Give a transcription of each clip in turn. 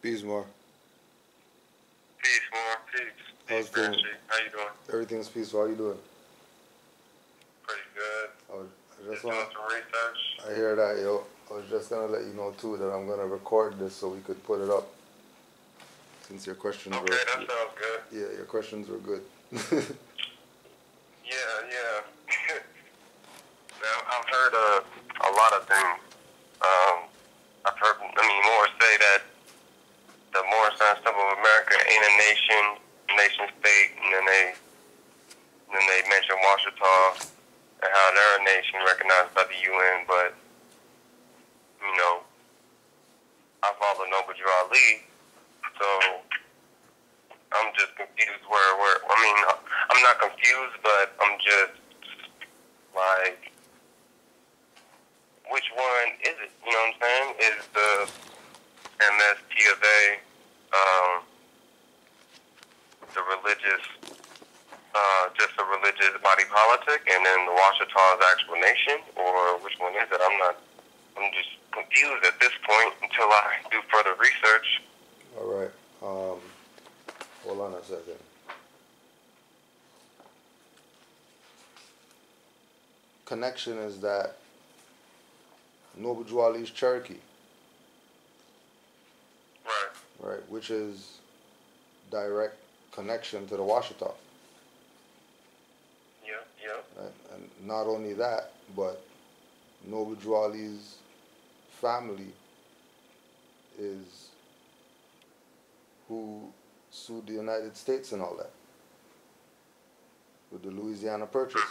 Peace, Moor. Peace, Moor. Peace. How's Peace, Banshee. How you doing? Everything's peaceful. How you doing? Pretty good. I just Just doing some research. I hear that, yo. I was just gonna let you know too that I'm gonna record this so we could put it up. Since your questions were Okay, that sounds good. Yeah, your questions were good. Yeah. Now, I've heard a lot of things. I've heard, Moor say that the Moorish Temple of America ain't a nation state, and then they mention Washitaw and how they're a nation recognized by the UN, but, I follow Noble Drew Ali, so I'm just confused I'm not confused, but I'm just like, which one is it? You know what I'm saying? Is the MSTA the religious, just a religious body politic, and then the Washitaw is actual nation, or which one is it? I'm just confused at this point until I do further research. All right. Hold on a second. Connection is that Noble Drew Ali's Cherokee. Right, which is direct connection to the Washitaw. Yeah. Right? And not only that, but Noble Drew Ali's family is who sued the United States and all that with the Louisiana Purchase.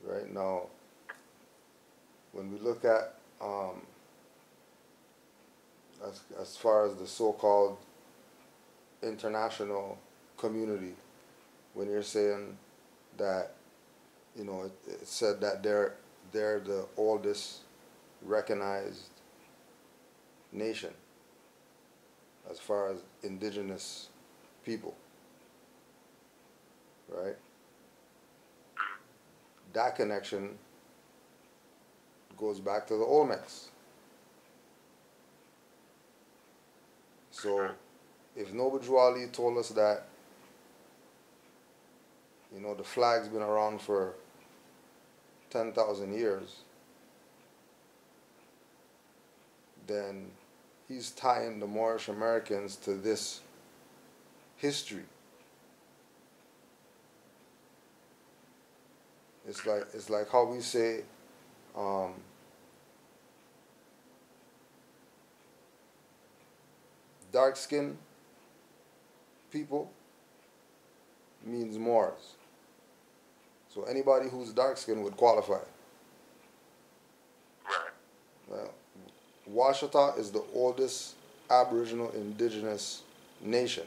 Right now, when we look at um, as far as the so-called international community, when you're saying that, you know, it said that they're the oldest recognized nation as far as indigenous people, right? That connection goes back to the Olmecs. So if Nobujuali told us that, you know, the flag's been around for 10,000 years, then he's tying the Moorish Americans to this history. It's like how we say dark skin people means Moors. So anybody who's dark skinned would qualify. Right. Well, Washitaw is the oldest Aboriginal indigenous nation.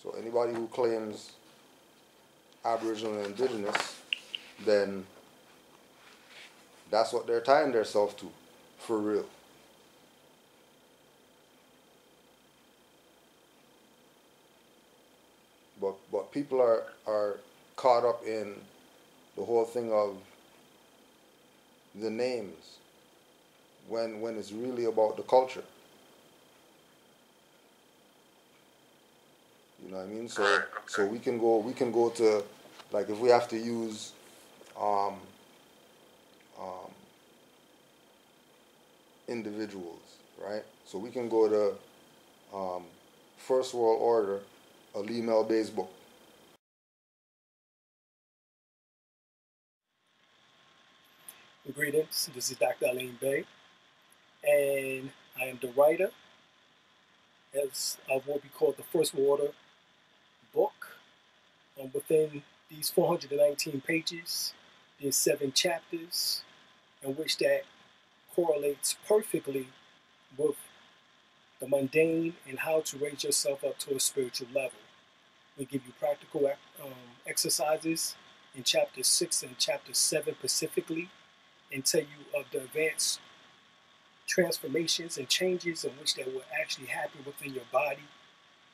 So anybody who claims Aboriginal and indigenous, then that's what they're tying themselves to, for real. But people are caught up in the whole thing of the names when it's really about the culture. You know what I mean? So we can go to, like, if we have to use individuals, right? So we can go to First World Order, a Lee Melbay's book. Greetings, this is Dr. Aline Bay, and I am the writer of what we call the First World Order book. Within these 419 pages, there's 7 chapters in which that correlates perfectly with the mundane and how to raise yourself up to a spiritual level. We give you practical exercises in chapter 6 and chapter 7 specifically, and tell you of the advanced transformations and changes in which that will actually happen within your body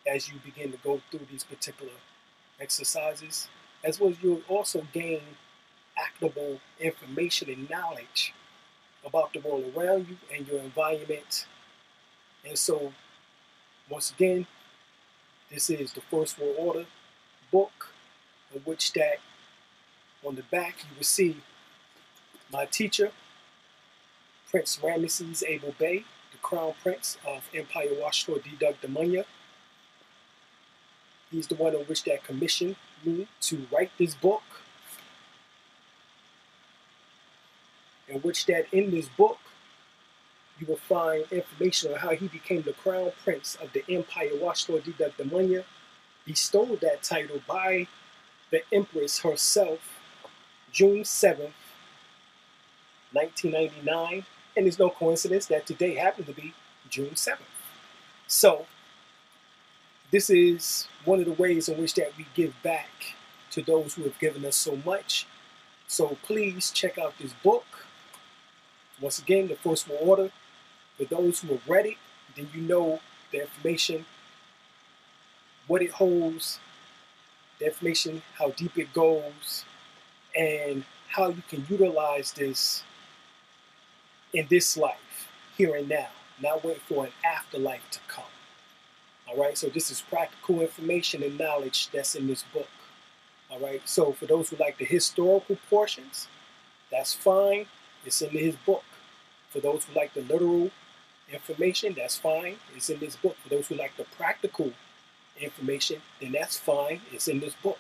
as you begin to go through these particular exercises, as well as you'll also gain actionable information and knowledge about the world around you and your environment. And so, once again, this is the First World Order book, in which that on the back you will see my teacher, Prince Ramesses Abel Bey, the Crown Prince of Empire Washitaw D. Damanya. He's the one in which that commissioned me to write this book, in which that in this book you will find information on how he became the Crown Prince of the Empire Washitaw D. Damanya, bestowed that title by the Empress herself, June 7th, 1999, and it's no coincidence that today happened to be June 7th. So this is one of the ways in which that we give back to those who have given us so much. So please check out this book. Once again, the First World Order. For those who have read it, then you know the information, what it holds, the information, how deep it goes, and how you can utilize this in this life, here and now, not wait for an afterlife to come. All right, so this is practical information and knowledge that's in this book. All right, so for those who like the historical portions, that's fine, it's in his book. For those who like the literal information, that's fine, it's in this book. For those who like the practical information, then that's fine, it's in this book.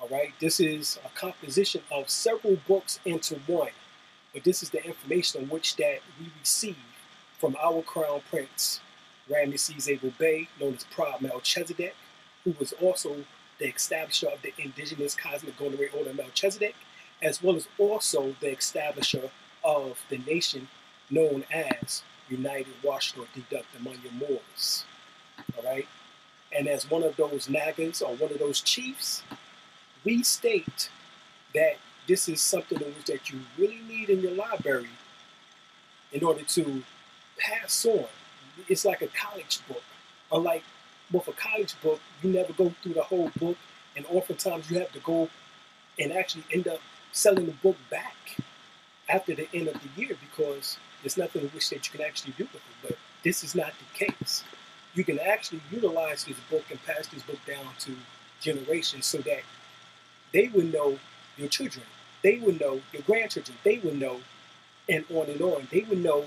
All right, this is a composition of several books into one. But this is the information on which that we receive from our Crown Prince, Ramesses Abel Bey, known as Proud Melchizedek, who was also the establisher of the indigenous cosmic golden ray order Melchizedek, as well as also the establisher of the nation known as United Washitaw Deduct among your Moors. All right? And as one of those nagas or one of those chiefs, we state that this is something in which that you really need in your library in order to pass on. It's like a college book. Unlike with a college book, you never go through the whole book, and oftentimes you have to go and actually end up selling the book back after the end of the year because there's nothing in which that you can actually do with it. But this is not the case. You can actually utilize this book and pass this book down to generations so that they would know your children, they would know your grandchildren, they would know, and on and on. They would know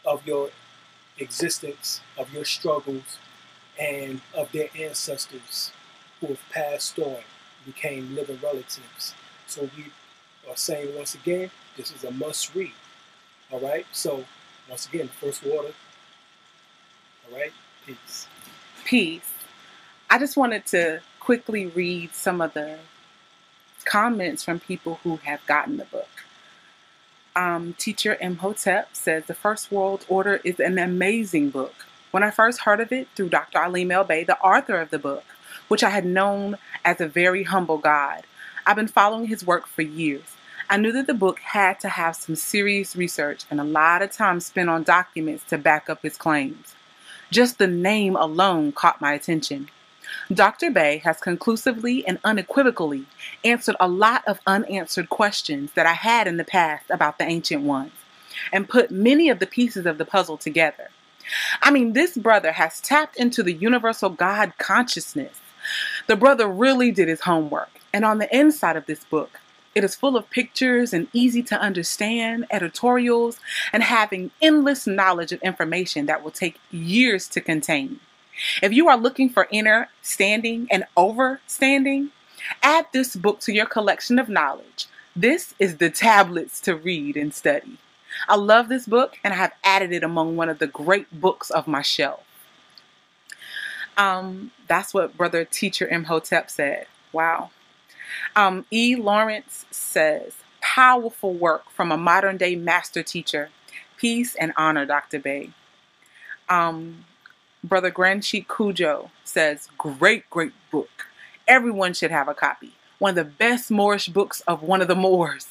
of your existence, of your struggles, and of their ancestors who have passed on, became living relatives. So we are saying once again, this is a must read. All right? So once again, first water. All right? Peace. Peace. I just wanted to quickly read some of the comments from people who have gotten the book. Teacher Imhotep says, The First World Order is an amazing book. When I first heard of it through Dr. Alim El Bey, the author of the book, which I had known as a very humble God, I've been following his work for years. I knew that the book had to have some serious research and a lot of time spent on documents to back up his claims. Just the name alone caught my attention. Dr. Bey has conclusively and unequivocally answered a lot of unanswered questions that I had in the past about the ancient ones and put many of the pieces of the puzzle together. I mean, this brother has tapped into the universal God consciousness. The brother really did his homework. And on the inside of this book, it is full of pictures and easy to understand editorials and having endless knowledge of information that will take years to contain. If you are looking for inner standing and overstanding, add this book to your collection of knowledge. This is the tablets to read and study. I love this book and I have added it among one of the great books of my shelf. That's what Brother Teacher Imhotep said. Wow. E. Lawrence says, powerful work from a modern day master teacher. Peace and honor, Dr. Bey. Brother Granchi Cujo says, great book. Everyone should have a copy. One of the best Moorish books of one of the Moors.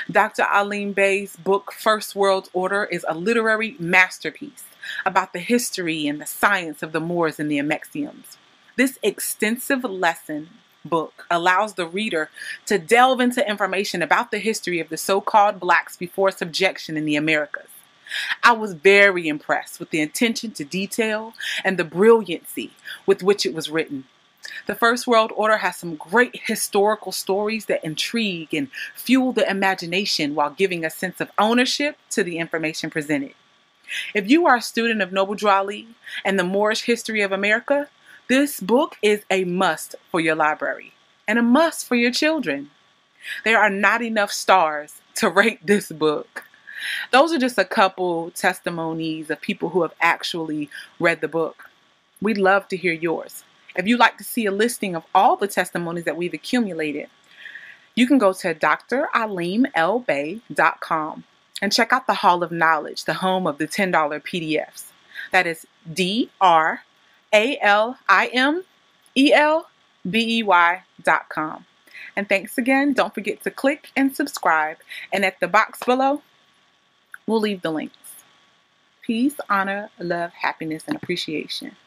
Dr. Alim Bey's book, First World Order, is a literary masterpiece about the history and the science of the Moors and the Amexiums. This extensive lesson book allows the reader to delve into information about the history of the so-called blacks before subjection in the Americas. I was very impressed with the attention to detail and the brilliancy with which it was written. The First World Order has some great historical stories that intrigue and fuel the imagination while giving a sense of ownership to the information presented. If you are a student of Noble Drew Ali and the Moorish history of America, this book is a must for your library and a must for your children. There are not enough stars to rate this book. Those are just a couple testimonies of people who have actually read the book. We'd love to hear yours. If you'd like to see a listing of all the testimonies that we've accumulated, you can go to dralimlbey.com and check out the Hall of Knowledge, the home of the $10 PDFs. That is dralimlbey.com. And thanks again. Don't forget to click and subscribe. And at the box below, we'll leave the links. Peace, honor, love, happiness, and appreciation.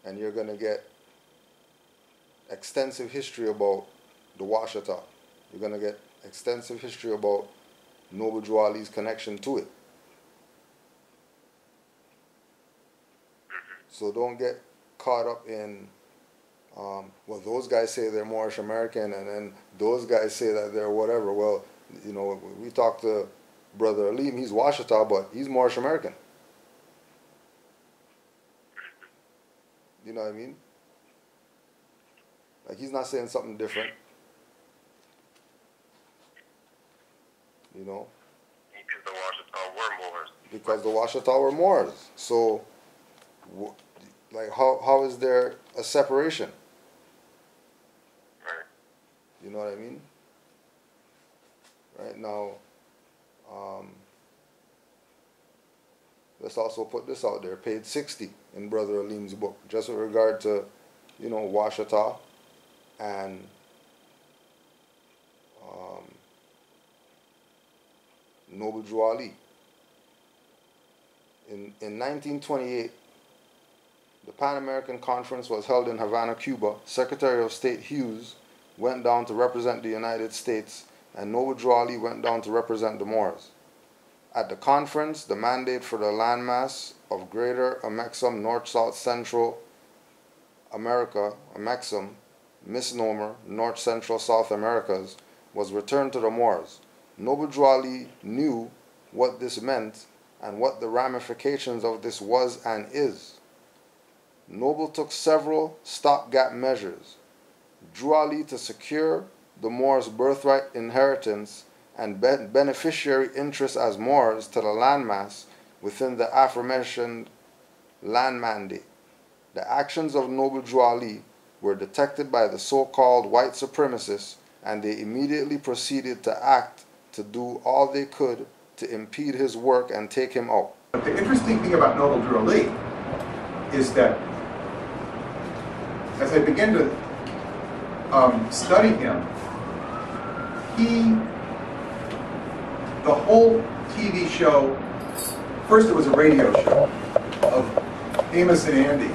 And you're going to get extensive history about the Washitaw. You're going to get extensive history about Noble Drew Ali's connection to it. So don't get caught up in, well, those guys say they're Moorish American, and then those guys say that they're whatever. Well, you know, we talked to Brother Alim, he's Washitaw, but he's Moorish American. You know what I mean? Like, he's not saying something different. You know? Because the Washitaw were Moors. Because the Washitaw were Moors. So like how is there a separation? Right. You know what I mean? Right now, let's also put this out there. Page 60 in Brother Aleem's book, just with regard to, you know, Washitaw and Noble Drew Ali. In 1928, the Pan American Conference was held in Havana, Cuba. Secretary of State Hughes went down to represent the United States, and Noble Drew Ali went down to represent the Moors. At the conference, the mandate for the landmass of Greater Amexem, North, South, Central America, Amexem, misnomer, North, Central, South Americas, was returned to the Moors. Noble Drew Ali knew what this meant and what the ramifications of this was and is. Noble took several stopgap measures. Drew Ali to secure the Moors' birthright inheritance and beneficiary interest as Moors to the landmass within the aforementioned land mandate. The actions of Noble Drew Ali were detected by the so-called white supremacists, and they immediately proceeded to act to do all they could to impede his work and take him out. But the interesting thing about Noble Drew Ali is that as I began to study him, the whole TV show, first it was a radio show of Amos and Andy,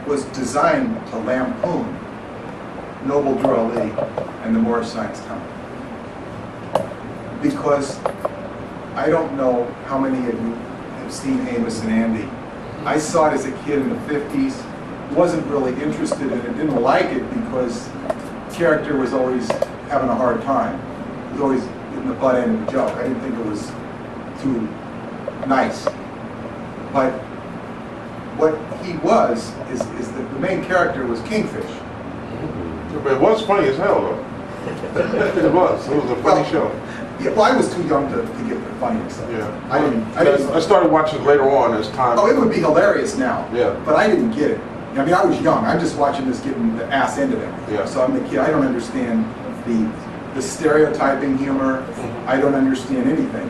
was designed to lampoon Noble Drew Ali and the Moorish Science Temple. Because I don't know how many of you have seen Amos and Andy. I saw it as a kid in the 50s, wasn't really interested in it, didn't like it because the character was always having a hard time. It was always in the butt end of the joke. I didn't think it was too nice. But what he was, is that the main character was Kingfish. But it was funny as hell, though. It was a funny show. Yeah, well, I was too young to get the funny and stuff. Yeah. I started watching later on as time. Oh, it would be hilarious now. Yeah. But I didn't get it. I mean, I was young. I'm just watching this getting the ass end of it. Yeah. So I'm the kid. I don't understand the stereotyping humor. I don't understand anything.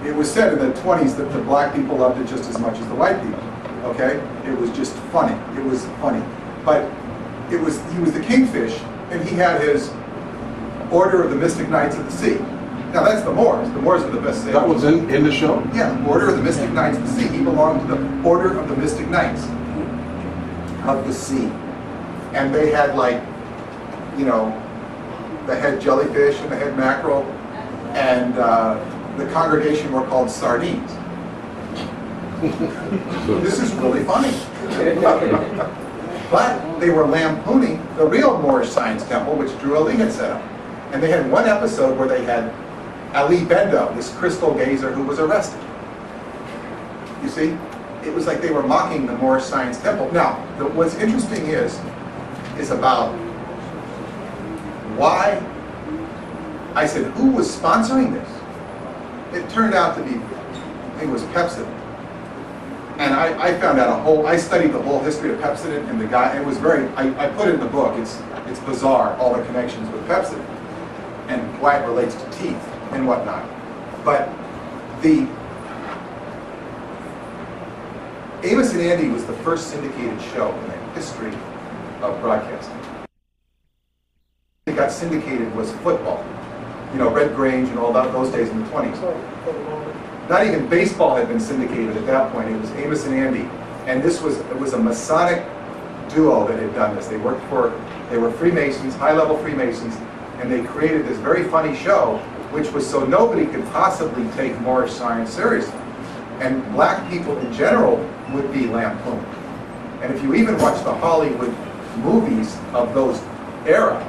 It was said in the 20s that the black people loved it just as much as the white people. Okay? It was just funny. It was funny. But he was the Kingfish, and he had his Order of the Mystic Knights of the Sea. Now that's the Moors. The Moors are the best sailors. That was in the show? Yeah, Order of the Mystic Knights of the Sea. He belonged to the Order of the Mystic Knights of the Sea. And they had, like, you know, the head jellyfish and the head mackerel, and the congregation were called sardines. This is really funny. But they were lampooning the real Moorish Science Temple, which Drew Ali had set up. And they had one episode where they had Ali Bendo, this crystal gazer who was arrested. You see? It was like they were mocking the Moorish Science Temple. Now, what's interesting is about why I said, who was sponsoring this? It turned out to be, I think it was Pepsi. And I found out I studied the whole history of Pepsodent, and the guy, it was very, I put it in the book, it's bizarre, all the connections with Pepsodent, and why it relates to teeth and whatnot. But Amos and Andy was the first syndicated show in the history of broadcasting. It got syndicated was football. You know, Red Grange and all that, those days in the 20s. Not even baseball had been syndicated at that point. It was Amos and Andy. And it was a Masonic duo that had done this. They were Freemasons, high-level Freemasons, and they created this very funny show, which was so nobody could possibly take Moorish science seriously. And black people in general would be lampooned. And if you even watch the Hollywood movies of those era,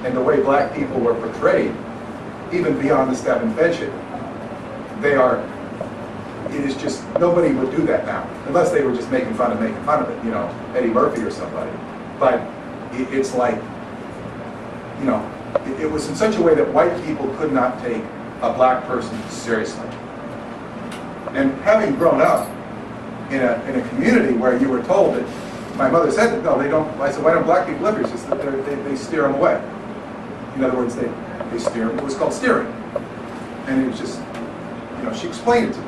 and the way black people were portrayed, even beyond the Stab and Fed shit, it is just, nobody would do that now, unless they were just making fun of it, you know, Eddie Murphy or somebody. But it's like, you know, it was in such a way that white people could not take a black person seriously. And having grown up in a community where you were told that, my mother said, no, they don't. I said, why don't black people live here? She said, they steer them away. In other words, they steer them. It was called steering. And it was just, she explained it to me.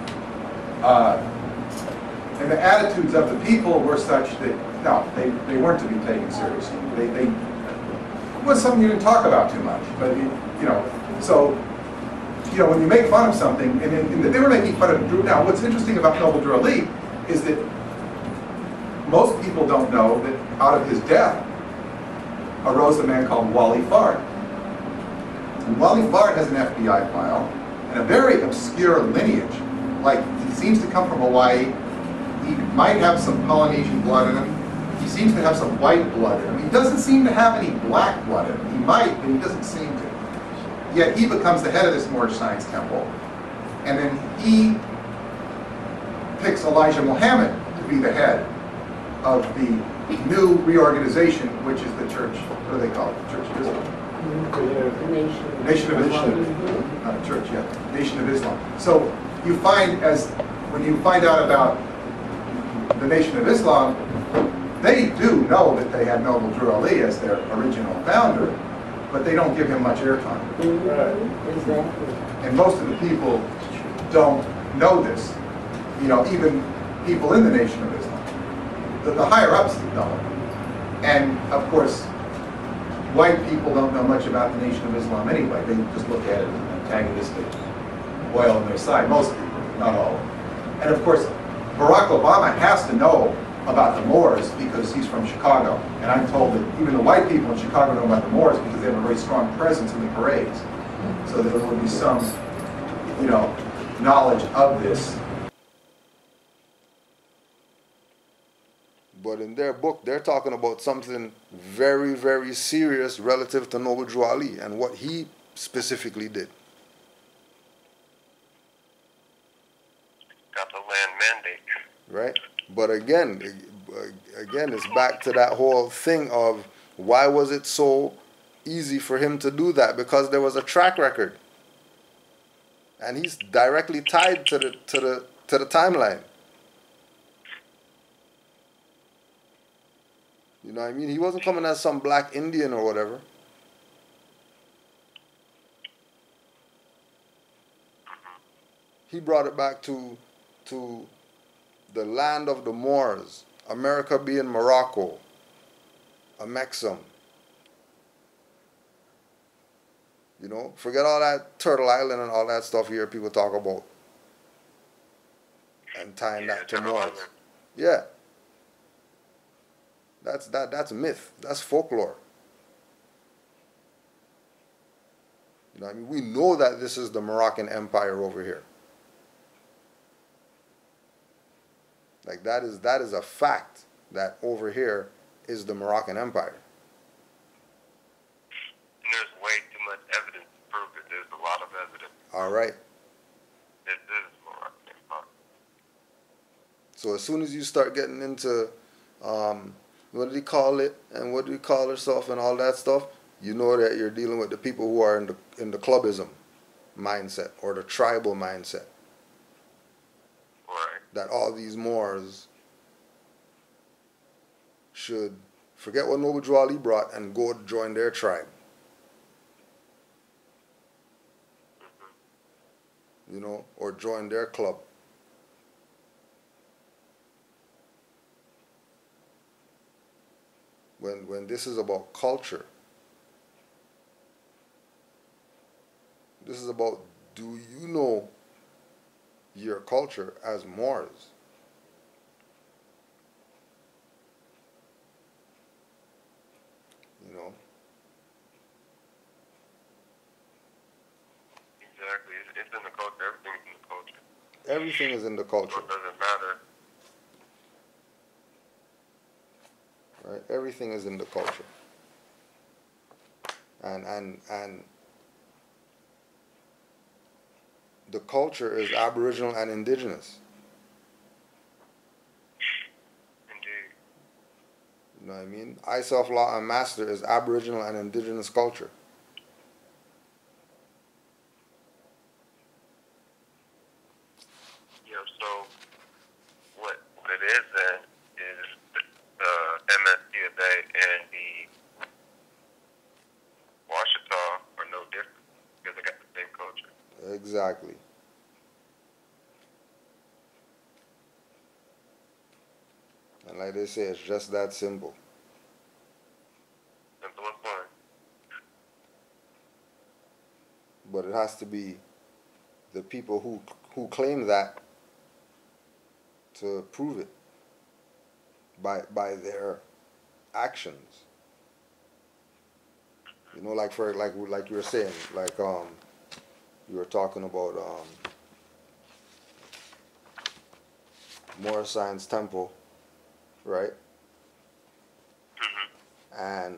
And the attitudes of the people were such that, no, they weren't to be taken seriously. It was something you didn't talk about too much. But, so, when you make fun of something, and they were making fun of Drew. Now, what's interesting about Noble Drew Ali is that most people don't know that out of his death arose a man called Wally Fard. And Wally Fard has an FBI file and a very obscure lineage. Like, he seems to come from Hawaii. He might have some Polynesian blood in him. He seems to have some white blood in him. He doesn't seem to have any black blood in him. He might, but he doesn't seem to. Yet he becomes the head of this Moorish Science Temple. And then he picks Elijah Muhammad to be the head of the new reorganization, which is the church, what do they call it? The Church of Islam? The Nation of Islam. Not a church yet. Nation of Islam. So you find, when you find out about the Nation of Islam, they do know that they had Noble Drew Ali as their original founder, but they don't give him much airtime. Exactly. And most of the people don't know this. Even people in the Nation of Islam. The higher-ups don't. And, of course, white people don't know much about the Nation of Islam anyway. They just look at it as antagonistic, oil on their side. Most people, not all. And, of course, Barack Obama has to know about the Moors because he's from Chicago. And I'm told that even the white people in Chicago know about the Moors because they have a very strong presence in the parades. So there will be some, knowledge of this. But in their book, they're talking about something very, very serious relative to Noble Drew Ali and what he specifically did. Got the land mandate. Right? But again, it's back to that whole thing of why was it so easy for him to do that? Because there was a track record. And he's directly tied to the timeline. You know what I mean? He wasn't coming as some black Indian or whatever. He brought it back to the land of the Moors, America being Morocco, a Mexum. Forget all that Turtle Island and all that stuff here people talk about. And tying that to Moors. Yeah. That's myth. That's folklore. We know that this is the Moroccan Empire over here. Like that is a fact that over here is the Moroccan Empire. And there's way too much evidence to prove it. There's a lot of evidence. All right. This is Moroccan Empire. So as soon as you start getting into what do they call it and what do we call ourselves and all that stuff, you know that you're dealing with the people who are in the clubism mindset or the tribal mindset. Right. That all these Moors should forget what Noble Drew Ali brought and go join their tribe. Or join their club. When this is about culture. This is about, do you know your culture as Moors? Exactly. It's in the culture. Everything's in the culture. Everything is in the culture. So it doesn't matter. Right? Everything is in the culture. And the culture is Aboriginal and indigenous. Indeed. You know what I mean? I, Self-Law, and Master is Aboriginal and indigenous culture. Yeah, so what the Exactly. And like they say, it's just that simple. Simple as fun. But it has to be the people who claim that to prove it by their actions. You know, like like you were saying, like you were talking about Moor Science Temple, right? And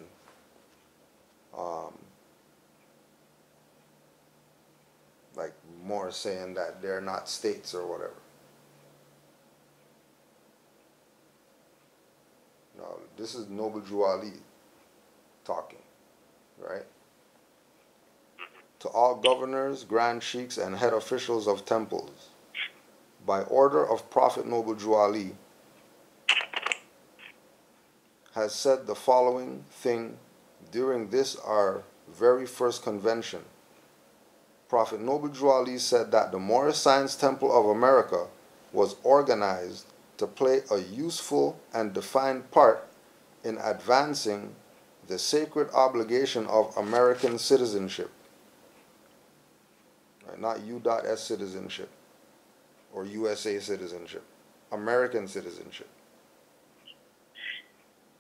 like Moor saying that they're not states or whatever. No, this is Noble Drew Ali talking, right? To all governors, grand sheikhs, and head officials of temples, by order of Prophet Noble Drew Ali, has said the following thing during this our very first convention. Prophet Noble Drew Ali said that the Moorish Science Temple of America was organized to play a useful and defined part in advancing the sacred obligation of American citizenship. Right, not U.S. citizenship or USA citizenship, American citizenship.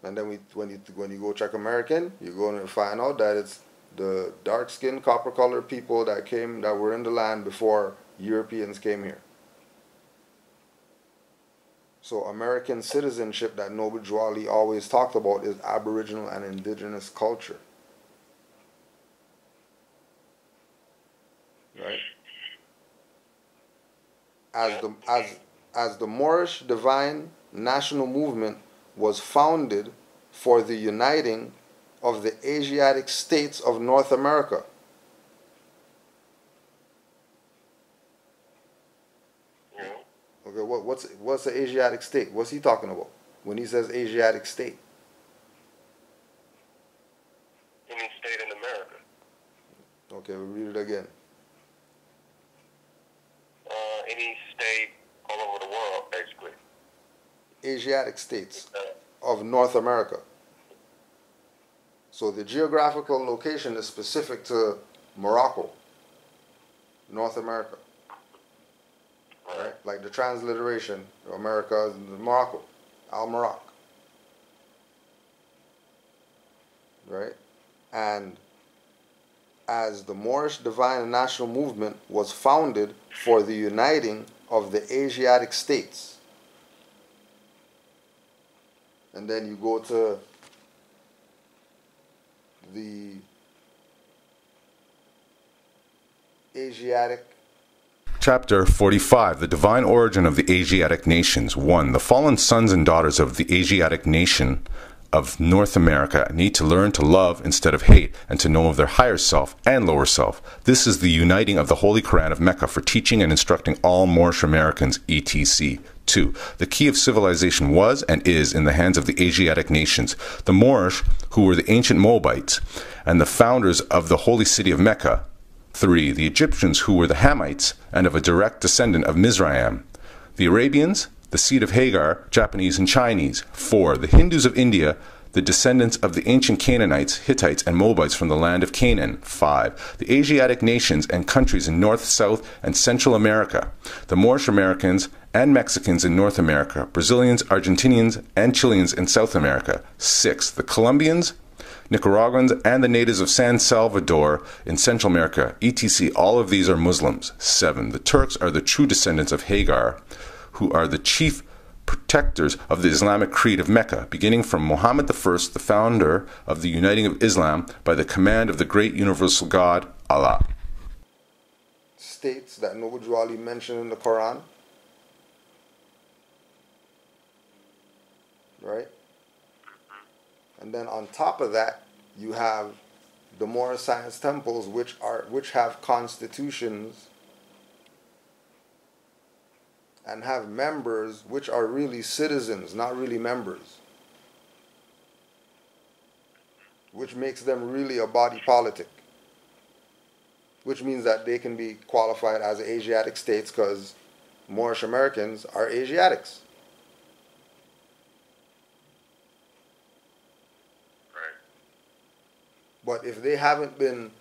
And then when you go check American, you're going to find out that it's the dark-skinned, copper-colored people that were in the land before Europeans came here. So American citizenship that Noble Drew Ali always talked about is Aboriginal and indigenous culture. Right? As the Moorish divine national movement was founded for the uniting of the Asiatic states of North America. Okay, what's the Asiatic state? What's he talking about when he says Asiatic state? Any state in America. Okay, we'll read it again. Any state all over the world, basically. Asiatic states of North America. So the geographical location is specific to Morocco, North America. Right? Like the transliteration, America is Morocco, Al-Morocco. Right? And as the Moorish Divine and National Movement was founded for the uniting of the Asiatic states. And then you go to the Asiatic. Chapter 45, The Divine Origin of the Asiatic Nations. 1. The fallen sons and daughters of the Asiatic nation of North America need to learn to love instead of hate and to know of their higher self and lower self. This is the uniting of the Holy Quran of Mecca for teaching and instructing all Moorish Americans, etc. 2. The key of civilization was and is in the hands of the Asiatic nations. The Moorish, who were the ancient Moabites and the founders of the holy city of Mecca. 3. The Egyptians, who were the Hamites and of a direct descendant of Mizraim. The Arabians, the seed of Hagar, Japanese and Chinese. 4. The Hindus of India, the descendants of the ancient Canaanites, Hittites, and Moabites from the land of Canaan. 5. The Asiatic nations and countries in North, South, and Central America. The Moorish Americans and Mexicans in North America. Brazilians, Argentinians, and Chileans in South America. 6. The Colombians, Nicaraguans, and the natives of San Salvador in Central America, etc. All of these are Muslims. 7. The Turks are the true descendants of Hagar, who are the chief protectors of the Islamic creed of Mecca, beginning from Muhammad I, the founder of the uniting of Islam by the command of the great universal God, Allah. States that Noble Drew Ali mentioned in the Quran. Right? And then on top of that, you have the Moorish Science temples, which have constitutions and have members which are really citizens, not really members, which makes them really a body politic. which means that they can be qualified as Asiatic states because Moorish Americans are Asiatics. Right. But if they haven't been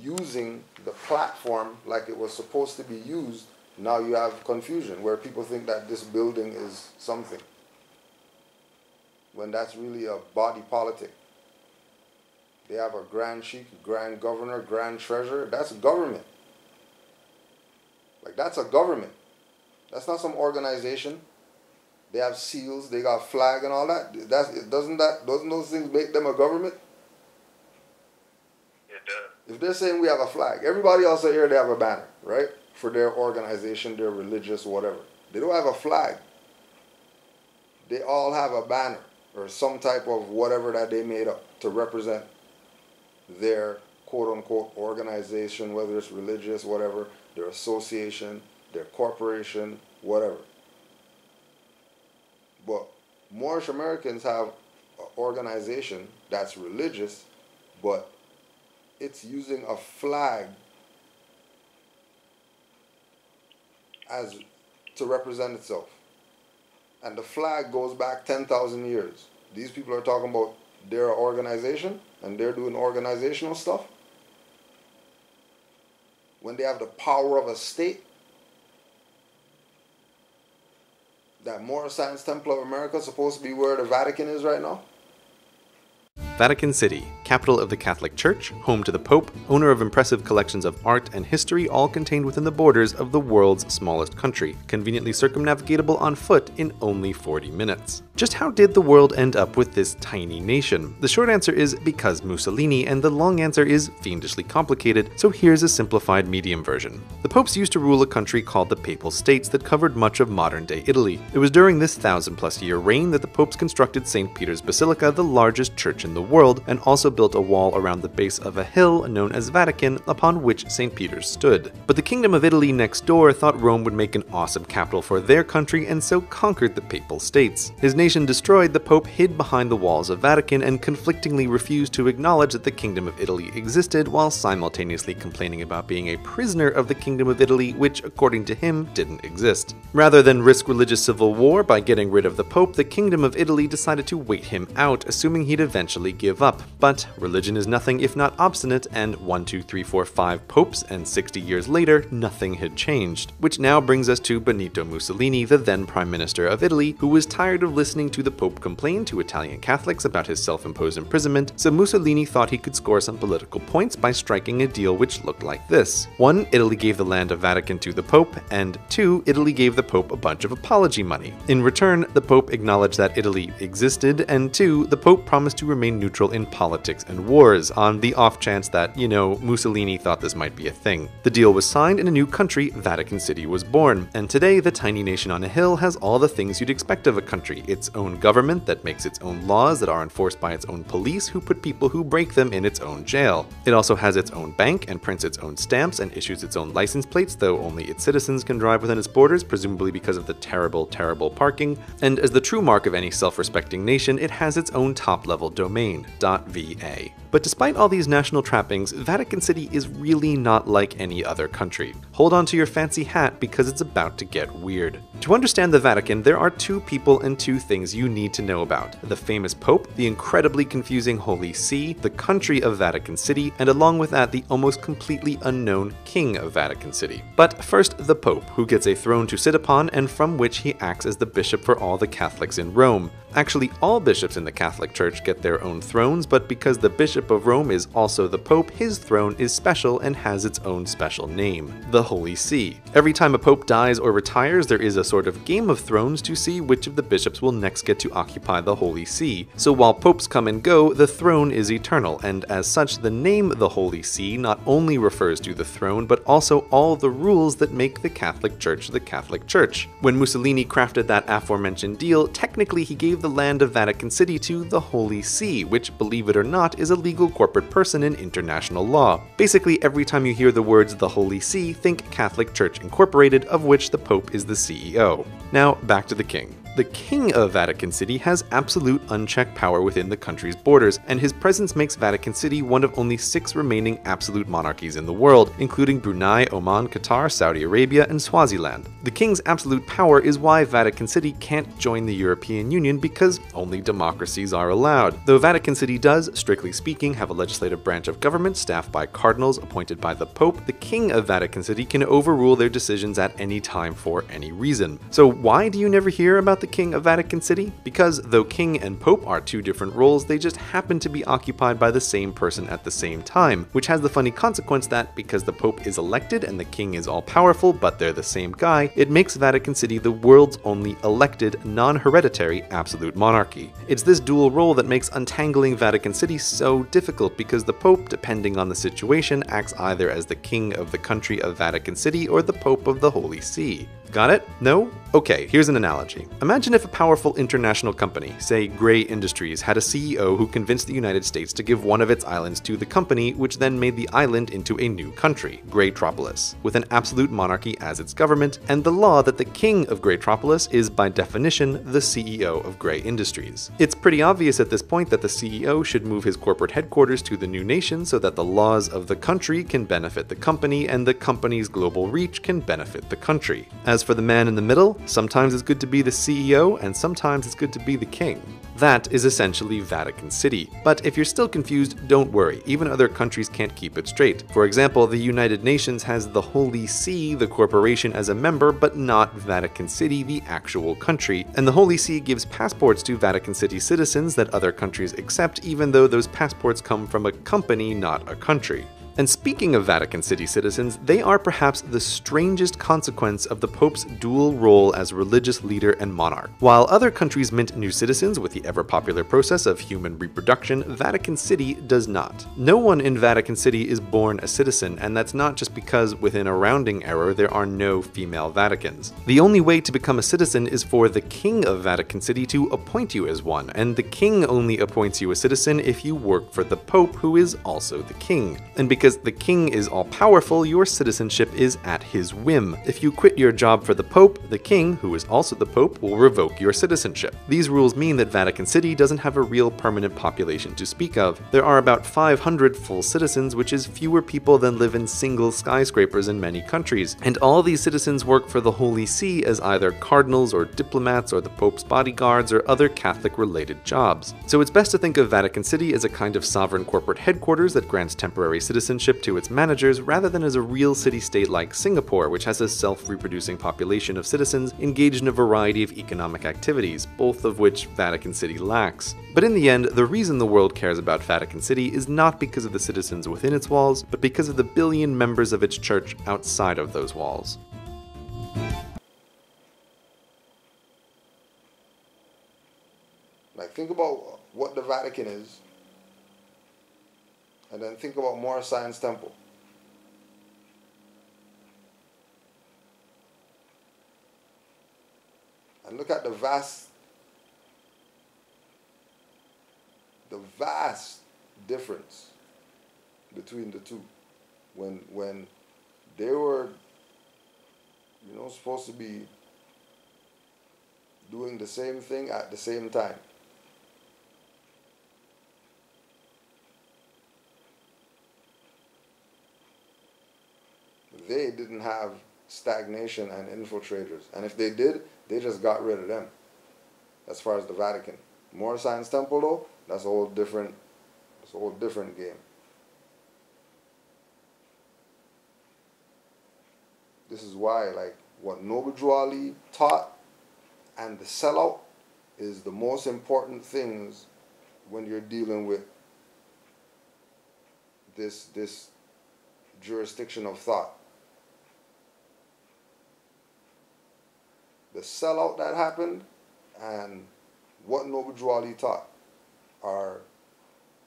using the platform like it was supposed to be used, now you have confusion where people think that this building is something, when that's really a body politic. They have a grand sheik, grand governor, grand treasurer. That's government. Like, that's a government. That's not some organization. They have seals, they got flag and all that. Doesn't those things make them a government? It does. If they're saying we have a flag, everybody else here, they have a banner, right? For their organization, their religious, whatever. They don't have a flag. They all have a banner or some type of whatever that they made up to represent their quote-unquote organization, whether it's religious, whatever, their association, their corporation, whatever. But Moorish Americans have an organization that's religious, but it's using a flag as to represent itself. And the flag goes back 10,000 years. These people are talking about their organization and they're doing organizational stuff when they have the power of a state. That Moorish Science Temple of America is supposed to be where the Vatican is right now. Vatican City, capital of the Catholic Church, home to the Pope, owner of impressive collections of art and history, all contained within the borders of the world's smallest country, conveniently circumnavigatable on foot in only 40 minutes. Just how did the world end up with this tiny nation? The short answer is because Mussolini, and the long answer is fiendishly complicated, so here's a simplified medium version. The popes used to rule a country called the Papal States that covered much of modern-day Italy. It was during this 1,000-plus-year reign that the popes constructed St. Peter's Basilica, the largest church in the world, and also built a wall around the base of a hill known as Vatican, upon which St. Peter's stood. But the Kingdom of Italy next door thought Rome would make an awesome capital for their country and so conquered the Papal States. His nation destroyed, the Pope hid behind the walls of Vatican and conflictingly refused to acknowledge that the Kingdom of Italy existed, while simultaneously complaining about being a prisoner of the Kingdom of Italy, which, according to him, didn't exist. Rather than risk religious civil war by getting rid of the Pope, the Kingdom of Italy decided to wait him out, assuming he'd eventually give up. But religion is nothing if not obstinate, and 1, 2, 3, 4, 5 popes, and 60 years later, nothing had changed. Which now brings us to Benito Mussolini, the then Prime Minister of Italy, who was tired of listening to the Pope complain to Italian Catholics about his self-imposed imprisonment, so Mussolini thought he could score some political points by striking a deal which looked like this. 1, Italy gave the land of Vatican to the Pope, and 2, Italy gave the Pope a bunch of apology money. In return, the Pope acknowledged that Italy existed, and 2, the Pope promised to remain neutral in politics and wars, on the off chance that, Mussolini thought this might be a thing. The deal was signed, and a new country, Vatican City, was born, and today the tiny nation on a hill has all the things you'd expect of a country: its own government that makes its own laws that are enforced by its own police who put people who break them in its own jail. It also has its own bank and prints its own stamps and issues its own license plates, though only its citizens can drive within its borders, presumably because of the terrible, terrible parking. And as the true mark of any self-respecting nation, it has its own top-level domain, .va. But despite all these national trappings, Vatican City is really not like any other country. Hold on to your fancy hat because it's about to get weird. To understand the Vatican, there are 2 people and 2 things you need to know about: the famous Pope, the incredibly confusing Holy See, the country of Vatican City, and along with that, the almost completely unknown King of Vatican City. But first, the Pope, who gets a throne to sit upon and from which he acts as the bishop for all the Catholics in Rome. Actually, all bishops in the Catholic Church get their own thrones, but because the Bishop of Rome is also the Pope, his throne is special and has its own special name: the Holy See. Every time a Pope dies or retires, there is a sort of Game of Thrones to see which of the bishops will next get to occupy the Holy See. So while popes come and go, the throne is eternal, and as such, the name the Holy See not only refers to the throne, but also all the rules that make the Catholic Church the Catholic Church. When Mussolini crafted that aforementioned deal, technically he gave the land of Vatican City to the Holy See, which, believe it or not, is a legal corporate person in international law. Basically, every time you hear the words the Holy See, think Catholic Church Incorporated, of which the Pope is the CEO. Now, back to the king. The King of Vatican City has absolute unchecked power within the country's borders, and his presence makes Vatican City one of only 6 remaining absolute monarchies in the world, including Brunei, Oman, Qatar, Saudi Arabia, and Swaziland. The King's absolute power is why Vatican City can't join the European Union, because only democracies are allowed. Though Vatican City does, strictly speaking, have a legislative branch of government staffed by cardinals appointed by the Pope, the King of Vatican City can overrule their decisions at any time for any reason. So why do you never hear about the King of Vatican City? Because though King and Pope are 2 different roles, they just happen to be occupied by the same person at the same time, which has the funny consequence that because the Pope is elected and the King is all-powerful, but they're the same guy, it makes Vatican City the world's only elected, non-hereditary absolute monarchy. It's this dual role that makes untangling Vatican City so difficult, because the Pope, depending on the situation, acts either as the King of the country of Vatican City or the Pope of the Holy See. Got it? No? Okay, here's an analogy. Imagine if a powerful international company, say Gray Industries, had a CEO who convinced the United States to give one of its islands to the company, which then made the island into a new country, Graytropolis, with an absolute monarchy as its government, and the law that the King of Graytropolis is by definition the CEO of Gray Industries. It's pretty obvious at this point that the CEO should move his corporate headquarters to the new nation so that the laws of the country can benefit the company and the company's global reach can benefit the country. As for the man in the middle, sometimes it's good to be the CEO and sometimes it's good to be the king. That is essentially Vatican City. But if you're still confused, don't worry, even other countries can't keep it straight. For example, the United Nations has the Holy See, the corporation, as a member, but not Vatican City, the actual country. And the Holy See gives passports to Vatican City citizens that other countries accept, even though those passports come from a company, not a country. And speaking of Vatican City citizens, they are perhaps the strangest consequence of the Pope's dual role as religious leader and monarch. While other countries mint new citizens with the ever-popular process of human reproduction, Vatican City does not. No one in Vatican City is born a citizen, and that's not just because within a rounding error there are no female Vaticans. The only way to become a citizen is for the King of Vatican City to appoint you as one, and the King only appoints you a citizen if you work for the Pope, who is also the King. And because the King is all-powerful, your citizenship is at his whim. If you quit your job for the Pope, the King, who is also the Pope, will revoke your citizenship. These rules mean that Vatican City doesn't have a real permanent population to speak of. There are about 500 full citizens, which is fewer people than live in single skyscrapers in many countries. And all these citizens work for the Holy See as either cardinals or diplomats or the Pope's bodyguards or other Catholic-related jobs. So it's best to think of Vatican City as a kind of sovereign corporate headquarters that grants temporary citizenship to its managers, rather than as a real city-state like Singapore, which has a self-reproducing population of citizens engaged in a variety of economic activities, both of which Vatican City lacks. But in the end, the reason the world cares about Vatican City is not because of the citizens within its walls, but because of the billion members of its church outside of those walls. Like, think about what the Vatican is, and then think about Moor Science Temple. And look at the vast difference between the two. When they were, supposed to be doing the same thing at the same time. They didn't have stagnation and infiltrators. And if they did, they just got rid of them. As far as the Vatican. Moor Science Temple, though, that's a whole different game. This is why, like, what Noble Drew Ali taught and the sellout is the most important things when you're dealing with this jurisdiction of thought. The sellout that happened and what Noble Drew Ali taught are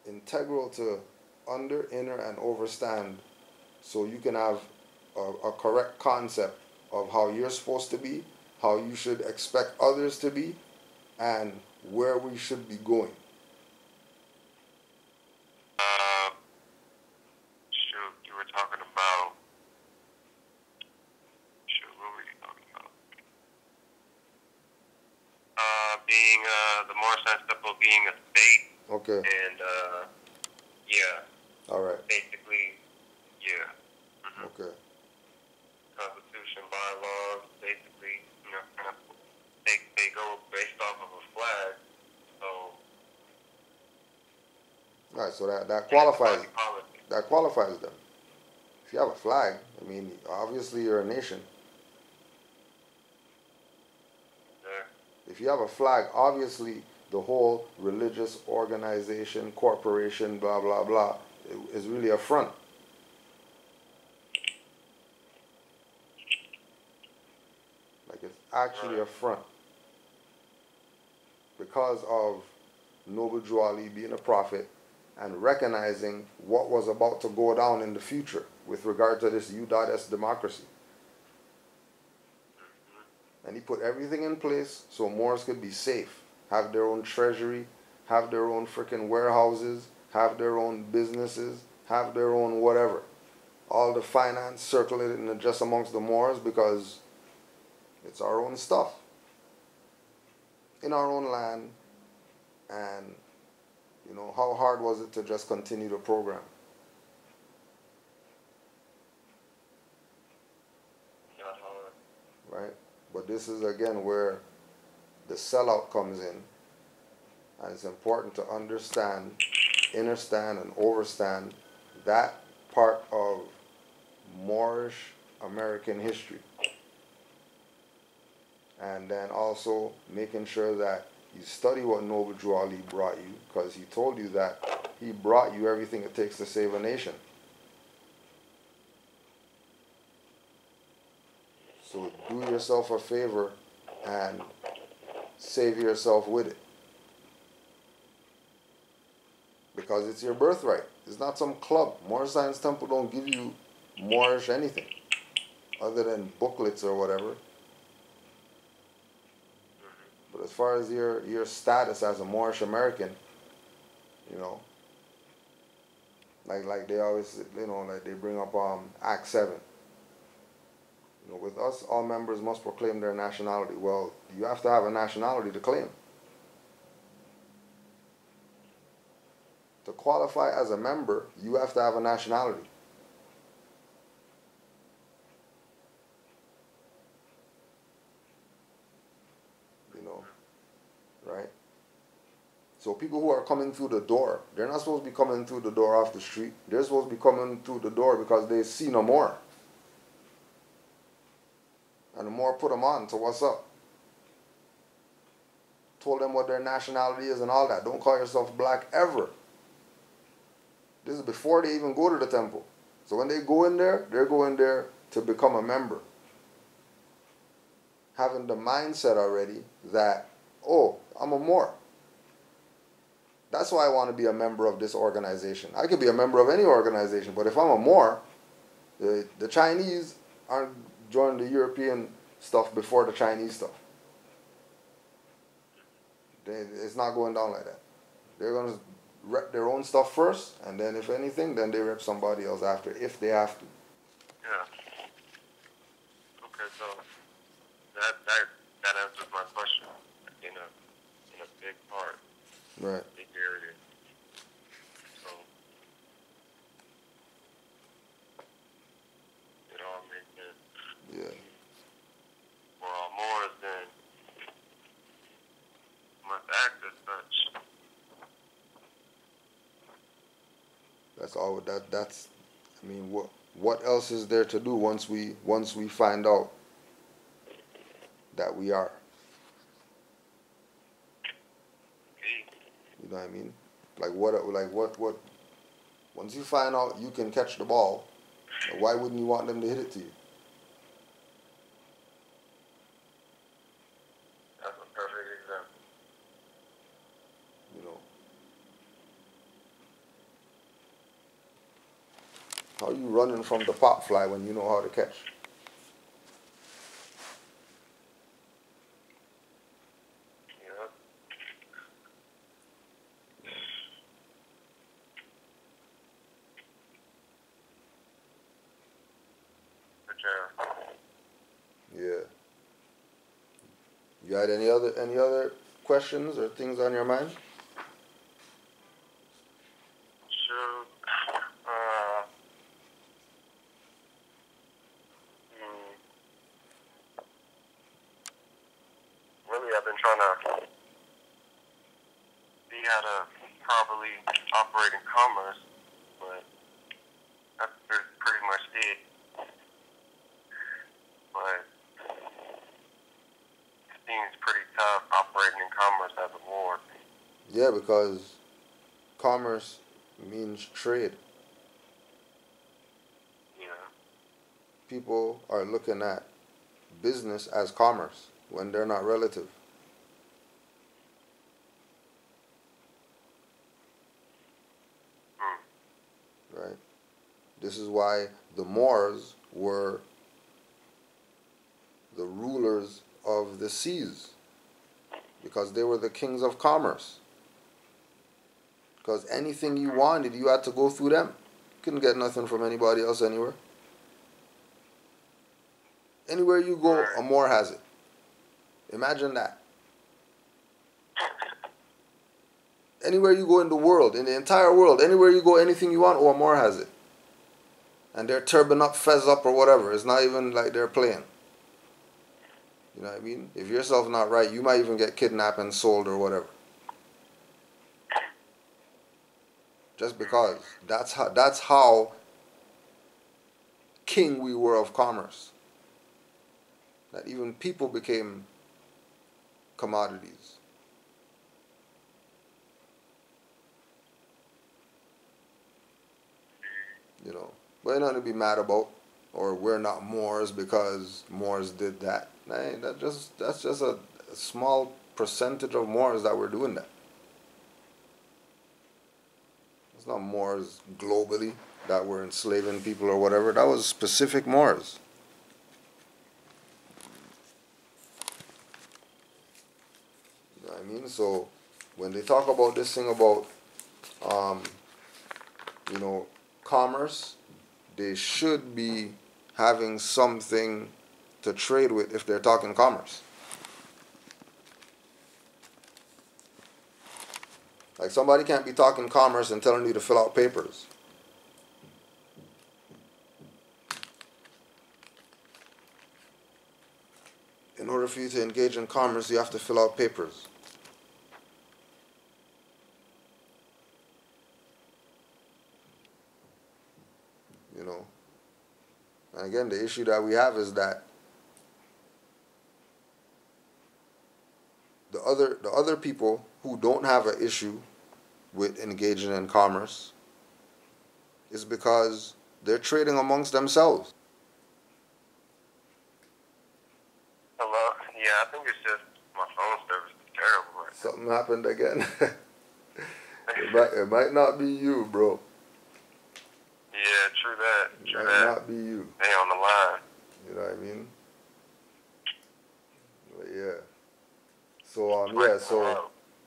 integral to under, inner, and overstand, so you can have a correct concept of how you're supposed to be, how you should expect others to be, and where we should be going. You were talking about, what were you talking about? being the Moorish Temple being a state. Okay. And yeah. All right. Basically, yeah. Okay. Constitution, bylaws, basically, you know, kind of, they go based off of a flag. So. All right. So that qualifies them. If you have a flag, I mean, obviously you're a nation. Yeah. If you have a flag, obviously the whole religious organization, corporation, blah, blah, blah, is really a front. Like it's actually a front. Because of Noble Drew Ali being a prophet and recognizing what was about to go down in the future with regard to this U.S. democracy. And he put everything in place so Moors could be safe, have their own treasury, have their own freaking warehouses, have their own businesses, have their own whatever. All the finance circulated in just amongst the Moors because it's our own stuff. In our own land. And, you know, how hard was it to just continue the program? Right? But this is again where the sellout comes in, and it's important to understand, understand, and overstand that part of Moorish American history, and then also making sure that you study what Noble Drew Ali brought you, because he told you that he brought you everything it takes to save a nation. So do yourself a favor and save yourself with it. Because it's your birthright. It's not some club. Moorish Science Temple don't give you Moorish anything other than booklets or whatever. But as far as your status as a Moorish American, you know, like they always, you know, like they bring up Act 7. You know, with us, all members must proclaim their nationality. Well, you have to have a nationality to claim. To qualify as a member, you have to have a nationality. You know, right? So people who are coming through the door, they're not supposed to be coming through the door off the street. They're supposed to be coming through the door because they see no more. And the Moor put them on to what's up. Told them what their nationality is and all that. Don't call yourself black ever. This is before they even go to the temple. So when they go in there, they're going there to become a member. Having the mindset already that, oh, I'm a Moor. That's why I want to be a member of this organization. I could be a member of any organization, but if I'm a Moor, the Chinese aren't joining the European stuff before the Chinese stuff. It's not going down like that. They're going to rep their own stuff first, and then if anything, then they rep somebody else after, if they have to. Yeah. Okay, so that answers my question in a big part. Right. Big area. So it all makes sense. Yeah. For all Moors, then must act as such. That's all. That's. I mean, what else is there to do once we find out that we are? You know what I mean? Like what? Once you find out you can catch the ball, why wouldn't you want them to hit it to you? That's a perfect example. You know. How are you running from the pop fly when you know how to catch? Yeah. Yeah. You got any other questions or things on your mind? Shoot. Really, I've been trying to see how to properly operate in commerce, but that's pretty much it. But it seems pretty tough operating in commerce as a Moor. Yeah, because commerce means trade. Yeah. People are looking at business as commerce when they're not relative. Right? This is why the Moors were the rulers of the seas, because they were the kings of commerce. Because anything you wanted, you had to go through them. You couldn't get nothing from anybody else anywhere. Anywhere you go, a Moor has it. Imagine that. Anywhere you go in the world, in the entire world, anywhere you go, anything you want, a Moor has it. And they're turban up, fez up, or whatever. It's not even like they're playing. You know what I mean? If yourself not right, you might even get kidnapped and sold or whatever. Just because. That's how king we were of commerce. That even people became commodities. You know, but nothing to be mad about, or we're not Moors because Moors did that. Nah, that's just a small percentage of Moors that were doing that. It's not Moors globally that were enslaving people or whatever. That was specific Moors. You know what I mean? So when they talk about this thing about, you know, commerce, they should be having something to trade with if they're talking commerce. Like, somebody can't be talking commerce and telling you to fill out papers. In order for you to engage in commerce, you have to fill out papers. You know. And again, the issue that we have is that the other people who don't have an issue with engaging in commerce is because they're trading amongst themselves. Hello? Yeah, I think it's just my phone service is terrible right now. Something happened again. It might not be you, bro. Yeah, true that. It might not be you. They on the line. You know what I mean? But yeah. So yeah,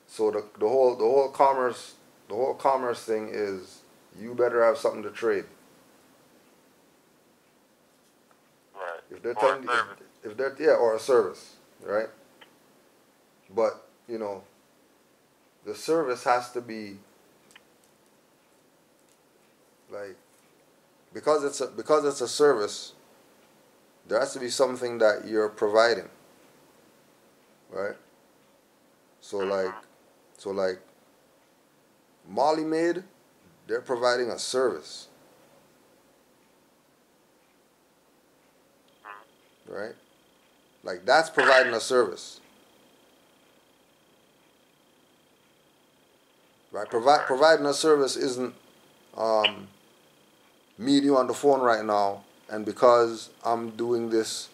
so the whole commerce thing is, you better have something to trade. Right. If they're telling you, if they're, yeah, or a service, right? But you know, the service has to be like, because it's a service, there has to be something that you're providing, right? So like Molly Maid, they're providing a service, right? Like, that's providing a service, right? Providing a service isn't me and you on the phone right now, and because I'm doing this,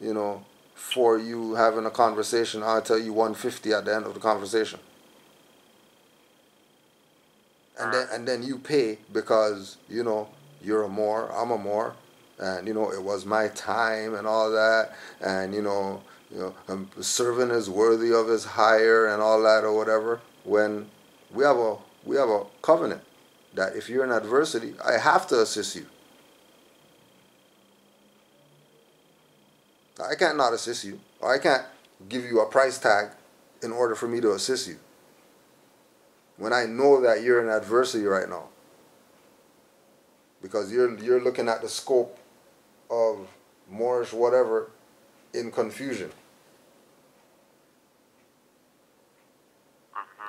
you know, for you having a conversation, I'll tell you 150 at the end of the conversation. And then you pay because, you know, you're a Moor, I'm a Moor, and, you know, it was my time and all that, and, you know, serving is worthy of his hire and all that or whatever, when we have a covenant that if you're in adversity, I have to assist you. I can't not assist you, or I can't give you a price tag in order for me to assist you. When I know that you're in adversity right now. Because you're looking at the scope of Moorish whatever in confusion.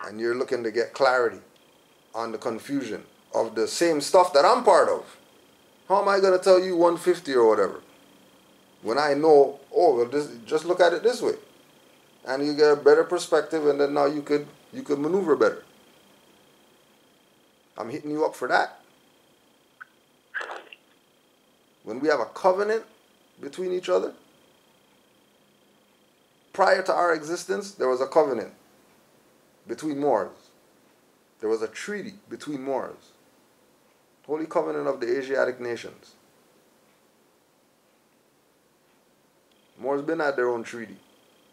And you're looking to get clarity on the confusion of the same stuff that I'm part of. How am I going to tell you 150 or whatever? When I know, oh, well, just look at it this way. And you get a better perspective, and then now you could maneuver better. I'm hitting you up for that. When we have a covenant between each other, prior to our existence, there was a covenant between Moors. There was a treaty between Moors. Holy Covenant of the Asiatic nations. Moors been at their own treaty.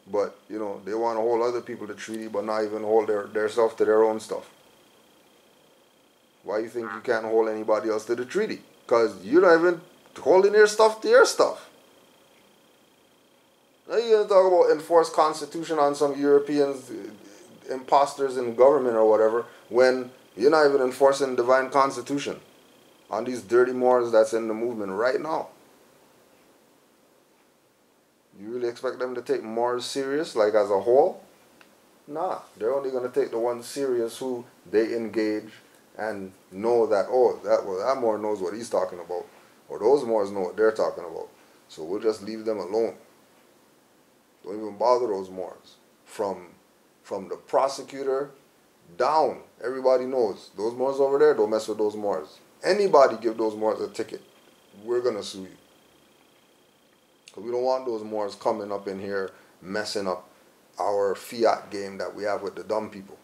But, you know, they want to hold other people to treaty, but not even hold their stuff to their own stuff. Why you think you can't hold anybody else to the treaty? Because you're not even holding their stuff to your stuff. Now you're going to talk about enforced constitution on some Europeans, imposters in government or whatever, when you're not even enforcing divine constitution on these dirty Moors that's in the movement right now. You really expect them to take Moors serious, like as a whole? Nah, they're only going to take the ones serious who they engage and know that, oh, that Moor knows what he's talking about. Or those Moors know what they're talking about. So we'll just leave them alone. Don't even bother those Moors. From the prosecutor down, everybody knows. Those Moors over there, don't mess with those Moors. Anybody give those Moors a ticket, we're going to sue you. Because we don't want those Moors coming up in here messing up our fiat game that we have with the dumb people.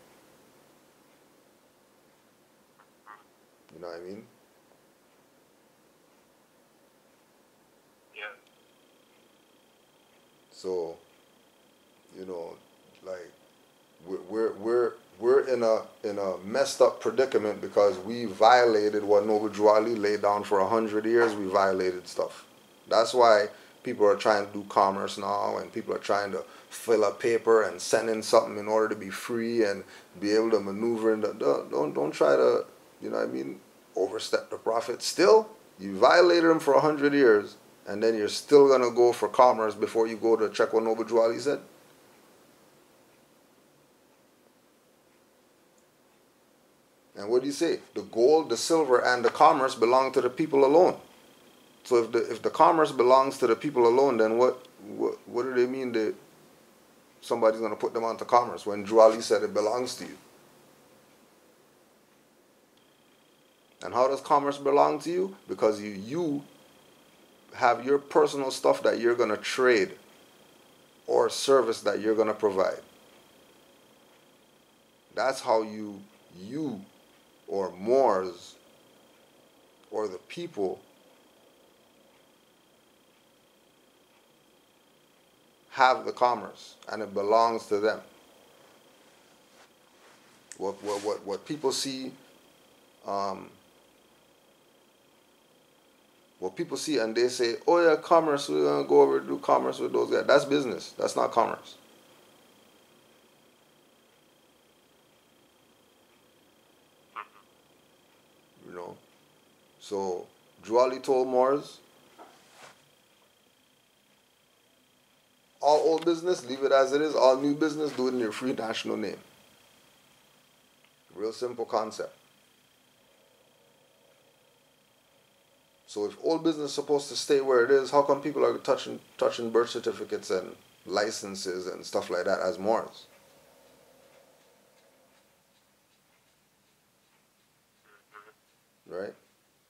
You know what I mean? Yeah. So, you know, like we're in a messed up predicament because we violated what Noble Drew Ali laid down for 100 years. We violated stuff. That's why people are trying to do commerce now, and people are trying to fill up paper and send in something in order to be free and be able to maneuver. Don't try to, you know what I mean, overstep the prophet. Still, you violated him for 100 years, and then you're still going to go for commerce before you go to check what Noble Drew Ali said. And what do you say? The gold, the silver, and the commerce belong to the people alone. So if the commerce belongs to the people alone, then what do they mean that somebody's going to put them onto commerce when Drew Ali said it belongs to you? And how does commerce belong to you? Because you have your personal stuff that you're going to trade or service that you're going to provide. That's how you or Moors or the people have the commerce, and it belongs to them. What people see, what people see, and they say, "Oh yeah, commerce. We're gonna go over and do commerce with those guys." That's business. That's not commerce. You know. So Drew Ali told Moors, all old business, leave it as it is. All new business, do it in your free national name. Real simple concept. So if old business is supposed to stay where it is, how come people are touching birth certificates and licenses and stuff like that as Moors? Right?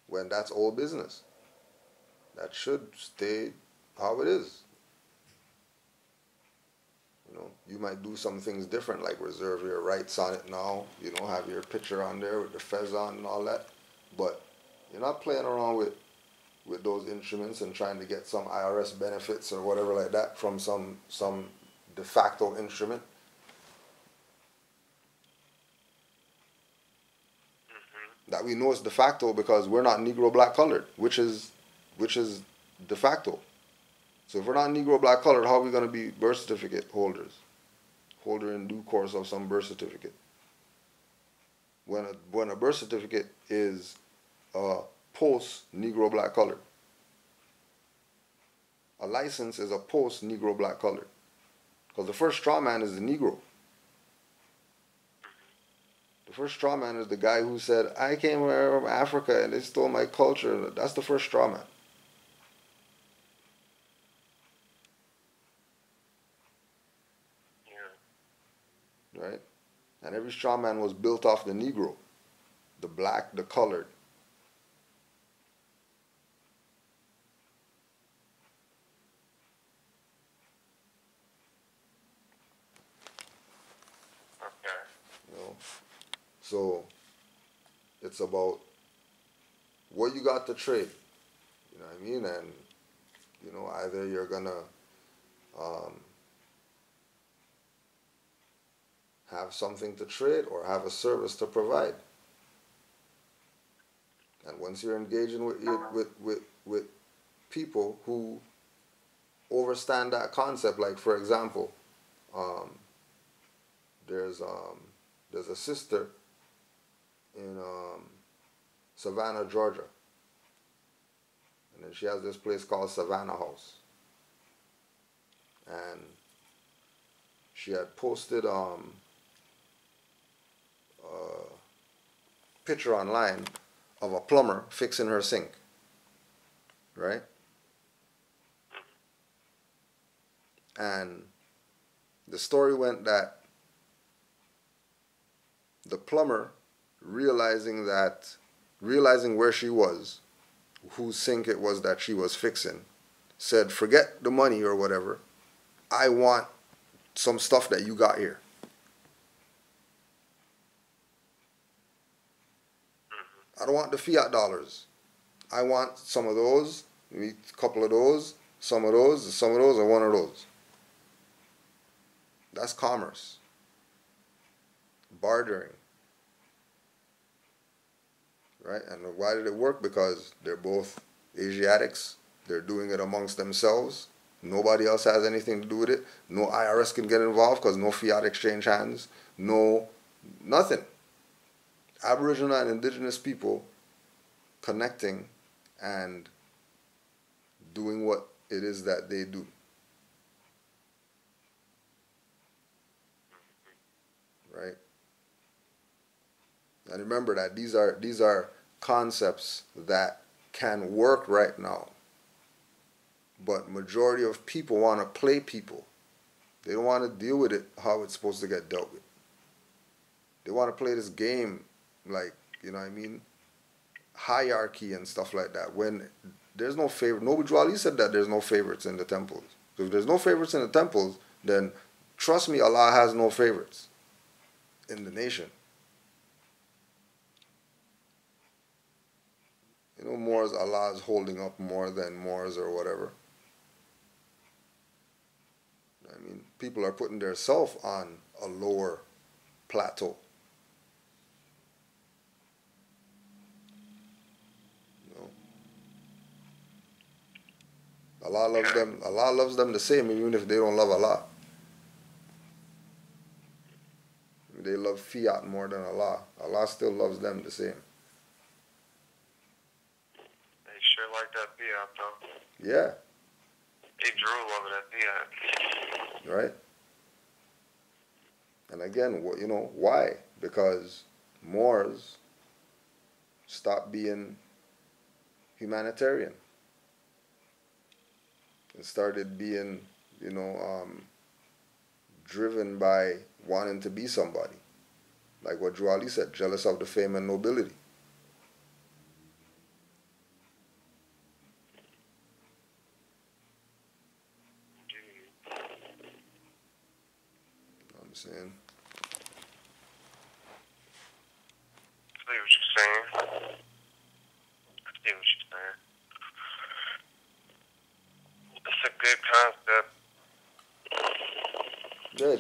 When that's old business. That should stay how it is. You know, you might do some things different, like reserve your rights on it now, you know, have your picture on there with the fez on and all that. But you're not playing around with those instruments and trying to get some IRS benefits or whatever like that from some de facto instrument. That we know is de facto because we're not Negro black colored, which is de facto. So if we're not Negro black colored, how are we going to be birth certificate holders? holder in due course of some birth certificate. When a birth certificate is post-Negro black colored. A license is a post-Negro black colored. Because the first straw man is the Negro. The first straw man is the guy who said, I came here from Africa and they stole my culture. That's the first straw man. Yeah. Right? And every straw man was built off the Negro. The black, the colored. Okay. You know? So it's about what you got to trade. You know what I mean? And you know, either you're gonna have something to trade or have a service to provide. And once you're engaging with people who understand that concept, like for example, there's a sister in Savannah, Georgia, and then she has this place called Savannah House, and she had posted a picture online of a plumber fixing her sink, right? And the story went that the plumber, realizing where she was, whose sink it was that she was fixing, said, forget the money or whatever, I want some stuff that you got here. I don't want the fiat dollars. I want some of those, maybe a couple of those, some of those, or one of those. That's commerce. Bartering. Right? And why did it work? Because they're both Asiatics. They're doing it amongst themselves. Nobody else has anything to do with it. No IRS can get involved because no fiat exchange hands. No, nothing. Aboriginal and indigenous people connecting and doing what it is that they do. Right? And remember that these are concepts that can work right now. But majority of people want to play people. They don't want to deal with it how it's supposed to get dealt with. They want to play this game like, you know what I mean, hierarchy and stuff like that. When there's no favorite, nobody Ali said that there's no favorites in the temples. So if there's no favorites in the temples, then trust me, Allah has no favorites in the nation. You know, Moors, Allah is holding up more than Moors or whatever. I mean, people are putting their self on a lower plateau. You know? Allah loves them. Allah loves them the same, even if they don't love Allah. They love fiat more than Allah. Allah still loves them the same. They sure like that fiat, though. Yeah. They drool over that fiat. Right? And again, you know, why? Because Moors stopped being humanitarian and started being, you know, driven by wanting to be somebody. Like what Juali said, jealous of the fame and nobility. I'm saying. I see what you're saying. I see what you're saying. It's a good concept. Yeah,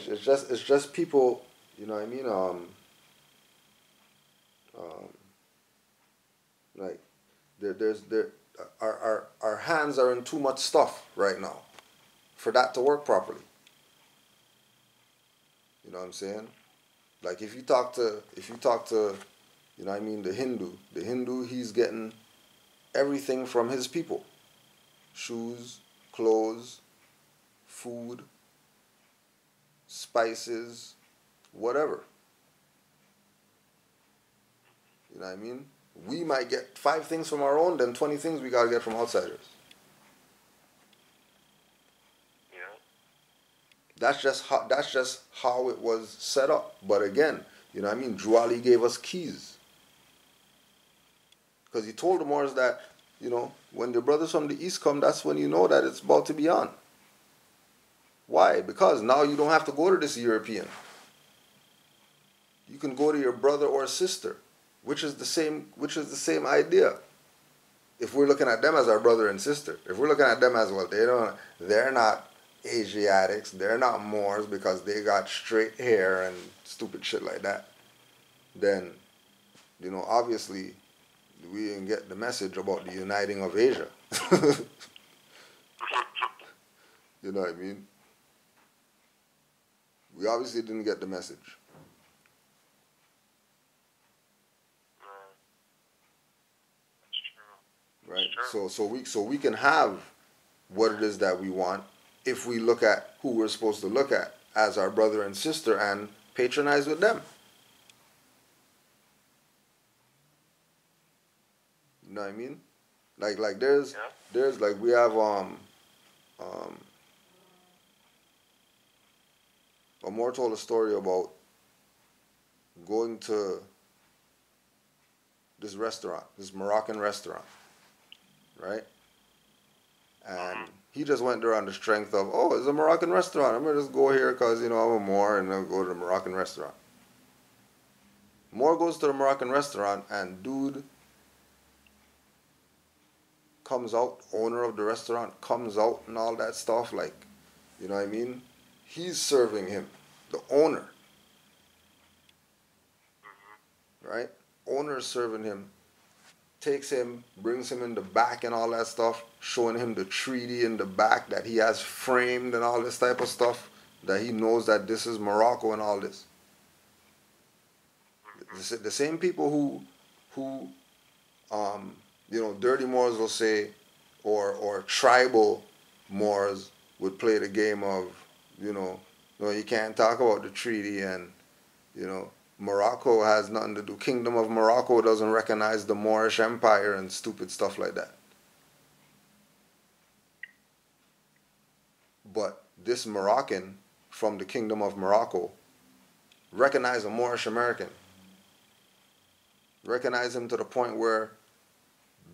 it's just people, you know what I mean? Like our hands are in too much stuff right now for that to work properly. You know what I'm saying? Like if you talk to, you know what I mean, the Hindu, he's getting everything from his people. Shoes, clothes, food, spices, whatever. You know what I mean? We might get 5 things from our own, then 20 things we gotta get from outsiders. Yeah. That's just how it was set up. But again, you know what I mean? Drew Ali gave us keys. Because he told the Moors that, you know, when the brothers from the east come, that's when you know that it's about to be on. Why? Because now you don't have to go to this European. You can go to your brother or sister, which is the same idea. If we're looking at them as our brother and sister, if we're looking at them as, well, they're not Asiatics, they're not Moors because they got straight hair and stupid shit like that, then, you know, obviously we didn't get the message about the uniting of Asia. You know what I mean? We obviously didn't get the message. Right? So we can have what it is that we want if we look at who we're supposed to look at as our brother and sister and patronize with them. You know what I mean? Like there's like we have Moor told a story about going to this restaurant, this Moroccan restaurant, right? And he just went there on the strength of, oh, it's a Moroccan restaurant. I'm gonna just go here because, you know, I'm a Moor and I'll go to the Moroccan restaurant. Moor goes to the Moroccan restaurant and dude comes out, owner of the restaurant comes out and all that stuff, like, you know what I mean? He's serving him, the owner, right? Owner is serving him, takes him, brings him in the back and all that stuff, showing him the treaty in the back that he has framed and all this type of stuff, that he knows that this is Morocco and all this. The same people who you know, dirty Moors will say, or tribal Moors would play the game of, you know, no, you can't talk about the treaty and, you know, Morocco has nothing to do. Kingdom of Morocco doesn't recognize the Moorish Empire and stupid stuff like that. But this Moroccan from the Kingdom of Morocco recognized a Moorish American. Recognized him to the point where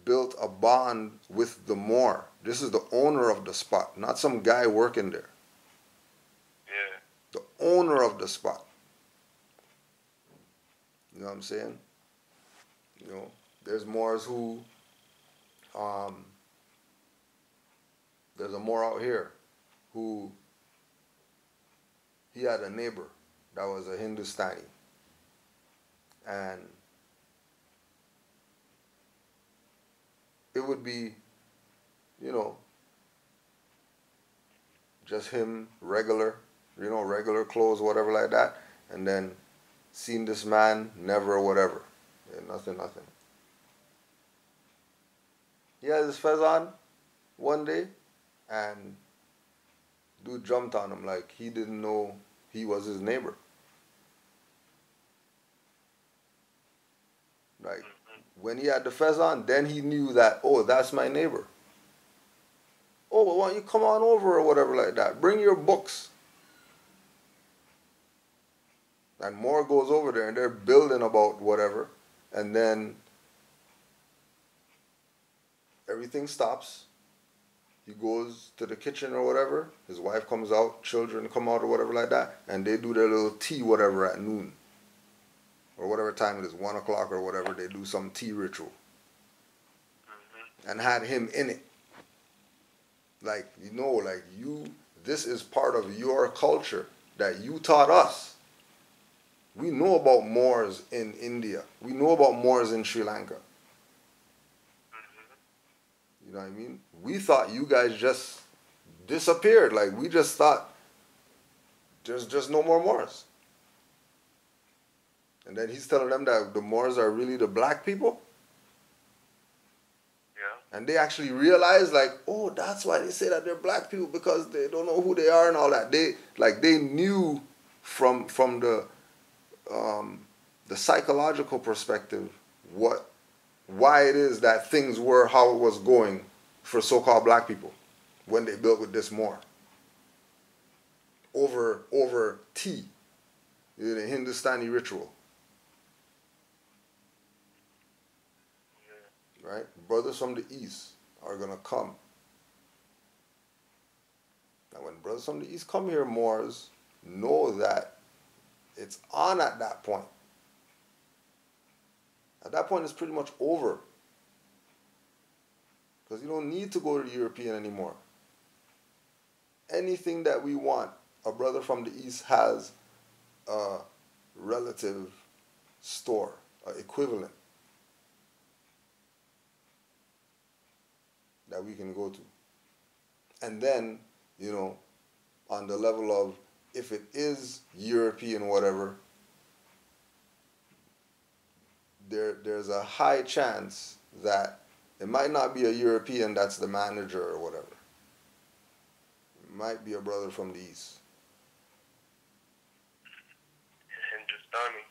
built a bond with the Moor. This is the owner of the spot, not some guy working there. Yeah. The owner of the spot. You know what I'm saying? You know, there's Moors who, there's a Moor out here who, he had a neighbor that was a Hindustani. And it would be, you know, just him, regular, you know, regular clothes, whatever like that, and then seen this man, never whatever. Yeah, nothing. He had his fez on one day, and dude jumped on him like he didn't know he was his neighbor. Like, when he had the fez on, then he knew that, oh, that's my neighbor. Oh, well, why don't you come on over or whatever like that. Bring your books. And Moor goes over there and they're building about whatever. And then everything stops. He goes to the kitchen or whatever. His wife comes out, children come out or whatever like that. And they do their little tea whatever at noon. Or whatever time it is, 1 o'clock or whatever, they do some tea ritual. And had him in it. Like, you know, like this is part of your culture that you taught us. We know about Moors in India. We know about Moors in Sri Lanka. You know what I mean? We thought you guys just disappeared. Like, we just thought there's just no more Moors. And then he's telling them that the Moors are really the black people. Yeah. And they actually realize, like, oh, that's why they say that they're black people, because they don't know who they are and all that. They knew from the psychological perspective why it is that things were how it was going for so-called black people when they built with this Moor. Over tea, the Hindustani ritual. Right? Brothers from the East are going to come. Now, when brothers from the East come here, Moors know that it's on at that point. At that point, it's pretty much over. Because you don't need to go to the European anymore. Anything that we want, a brother from the East has a relative store, an equivalent, that we can go to. And then, on the level of, if it is European whatever, there's a high chance that it might not be a European that's the manager or whatever. It might be a brother from the East. Hindustani.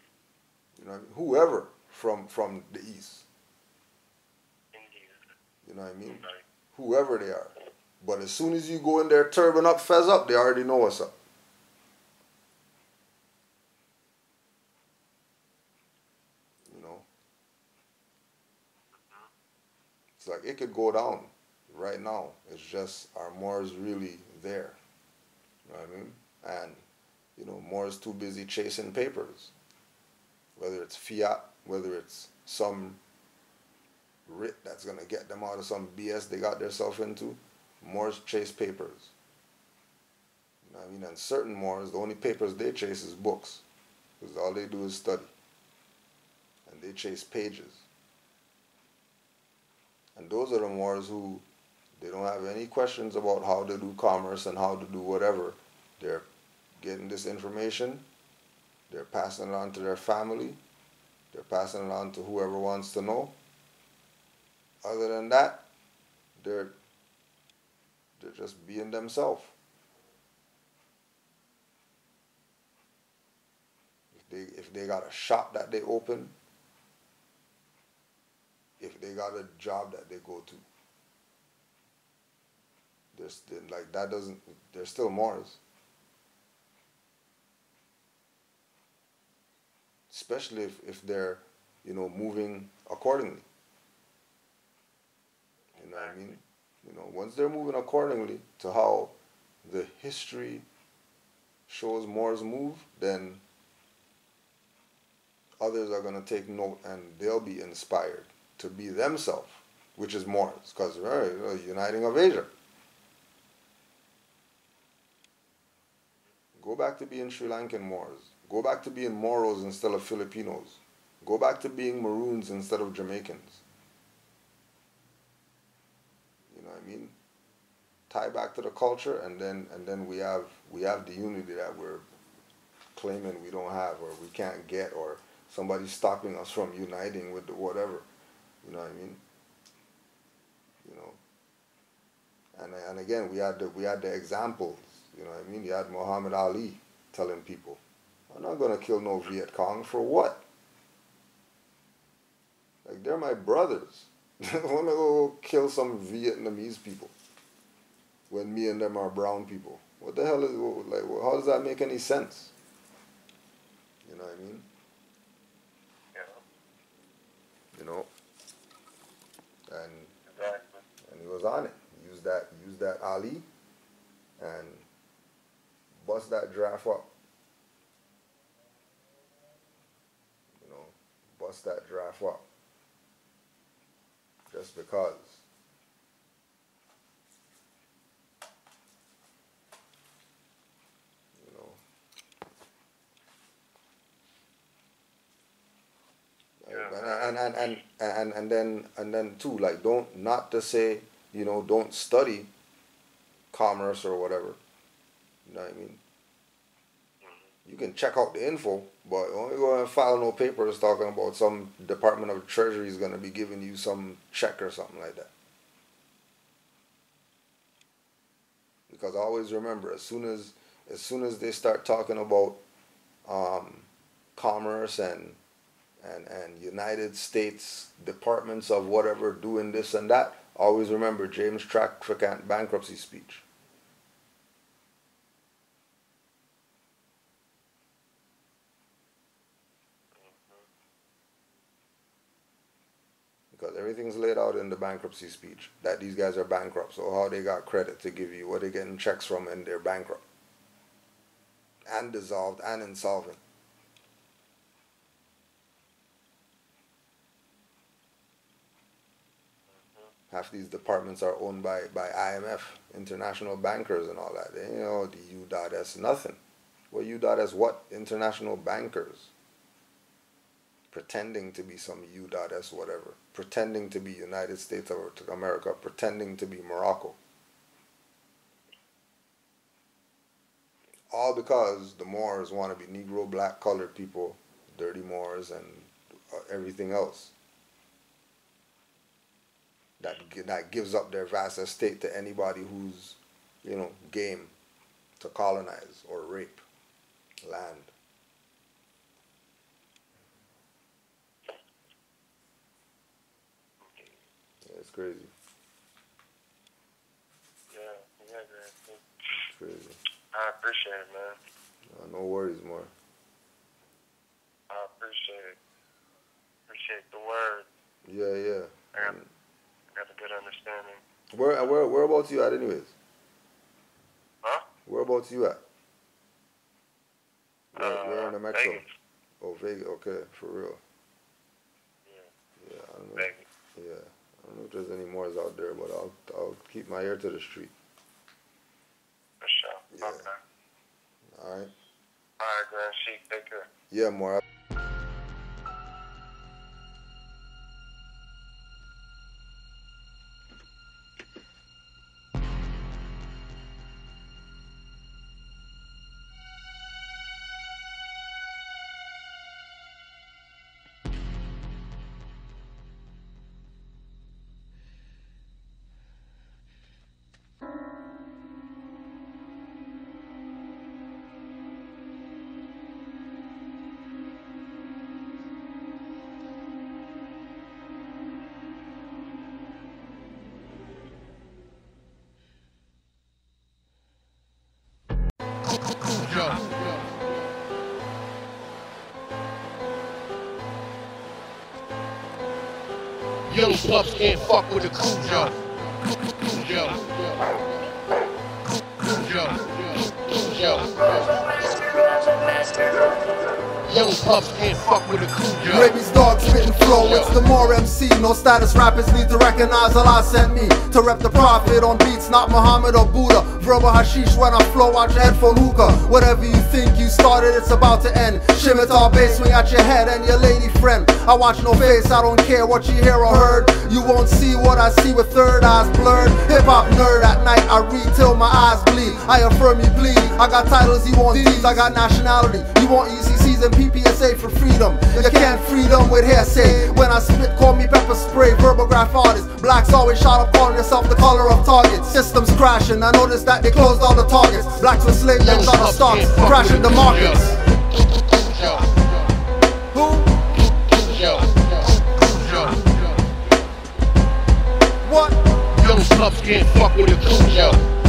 You know what I mean? Whoever from the East. India. You know what I mean? Right. Whoever they are. But as soon as you go in there, turban up, fez up, they already know what's up. It's like it could go down right now. It's just, are Moors really there? You know what I mean? And, Moors too busy chasing papers. Whether it's fiat, whether it's some writ that's going to get them out of some BS they got themselves into, Moors chase papers. You know what I mean? And certain Moors, the only papers they chase is books. Because all they do is study. And they chase pages. And those are the Moors who, they don't have any questions about how to do commerce and how to do whatever. They're getting this information, they're passing it on to their family, they're passing it on to whoever wants to know. Other than that, they're just being themselves. If they got a shop that they open, if they got a job that they go to, they're still Moors. Especially if they're, moving accordingly. You know what I mean? Once they're moving accordingly to how the history shows Moors move, then others are going to take note and they'll be inspired to be themselves, which is Moors, because uniting of Asia. Go back to being Sri Lankan Moors. Go back to being Moros instead of Filipinos. Go back to being Maroons instead of Jamaicans. You know what I mean? Tie back to the culture, and then we have the unity that we're claiming we don't have, or we can't get, or somebody's stopping us from uniting with the whatever. You know what I mean? And again, we had the examples. You know what I mean? You had Muhammad Ali telling people, "I'm not gonna kill no Viet Cong for what? Like, they're my brothers. I'm gonna go kill some Vietnamese people when me and them are brown people. What the hell is, like, how does that make any sense? You know what I mean? Yeah. And Exactly. and he was on it. Use that Ali and bust that draft up. Bust that draft up. Just because. And then too, like, not to say, don't study commerce or whatever. You know what I mean? you can check out the info, but don't go and file no papers talking about some Department of Treasury is going to be giving you some check or something like that. Because always remember, as soon as they start talking about commerce and United States departments of whatever doing this and that, always remember James Traficant bankruptcy speech. Because everything's laid out in the bankruptcy speech that these guys are bankrupt. So how they got credit to give you, what they getting checks from, and they're bankrupt and dissolved and insolvent. Half these departments are owned by IMF, international bankers and all that. They, you know, the U.S. nothing. Well, U.S. what? International bankers. Pretending to be some U.S. whatever. Pretending to be United States of America. Pretending to be Morocco. All because the Moors want to be Negro, black, colored people, dirty Moors, and everything else. That gives up their vast estate to anybody who's, you know, game to colonize or rape land. Yeah, it's crazy. Yeah, it's crazy. I appreciate it, man. No worries, more. I appreciate it. Appreciate the word. Yeah. I got a good understanding. Whereabouts you at, anyways? Huh? Whereabouts you at? Where in the metro? Vegas. Oh, Vegas. Okay, for real. Yeah. I don't know. Vegas. Yeah, I don't know if there's any Moors out there, but I'll keep my ear to the street. For sure. Yeah. Okay. All right. All right, Grand Sheik. Take care. Yeah, more. Young pups can't fuck with the Cujo. Young pups can't fuck with a Cujo. Rabies dog spitting flow, it's the Moor MC. No status rappers need to recognize Allah sent me to rep the prophet on beats, not Muhammad or Buddha. Verbal hashish when I flow, watch your headphone hookah. Whatever you think you started, it's about to end. Shimitar bass swing at your head and your lady friend. I watch no face, I don't care what you hear or heard. You won't see what I see with third eyes blurred. Hip-hop nerd at night, I read till my eyes bleed. I affirm you bleed. I got titles, you want these. I got nationality, you want ECCs and PPSA for freedom. You can't freedom with hearsay. When I spit, call me pepper spray. Verbal graph artist. Blacks always shot up, calling yourself the color of targets. Systems crashing, I noticed that they closed all the targets. Blacks with slave names on the stocks, crashing the markets. Who? What? Young pups can't fuck with a Cujo.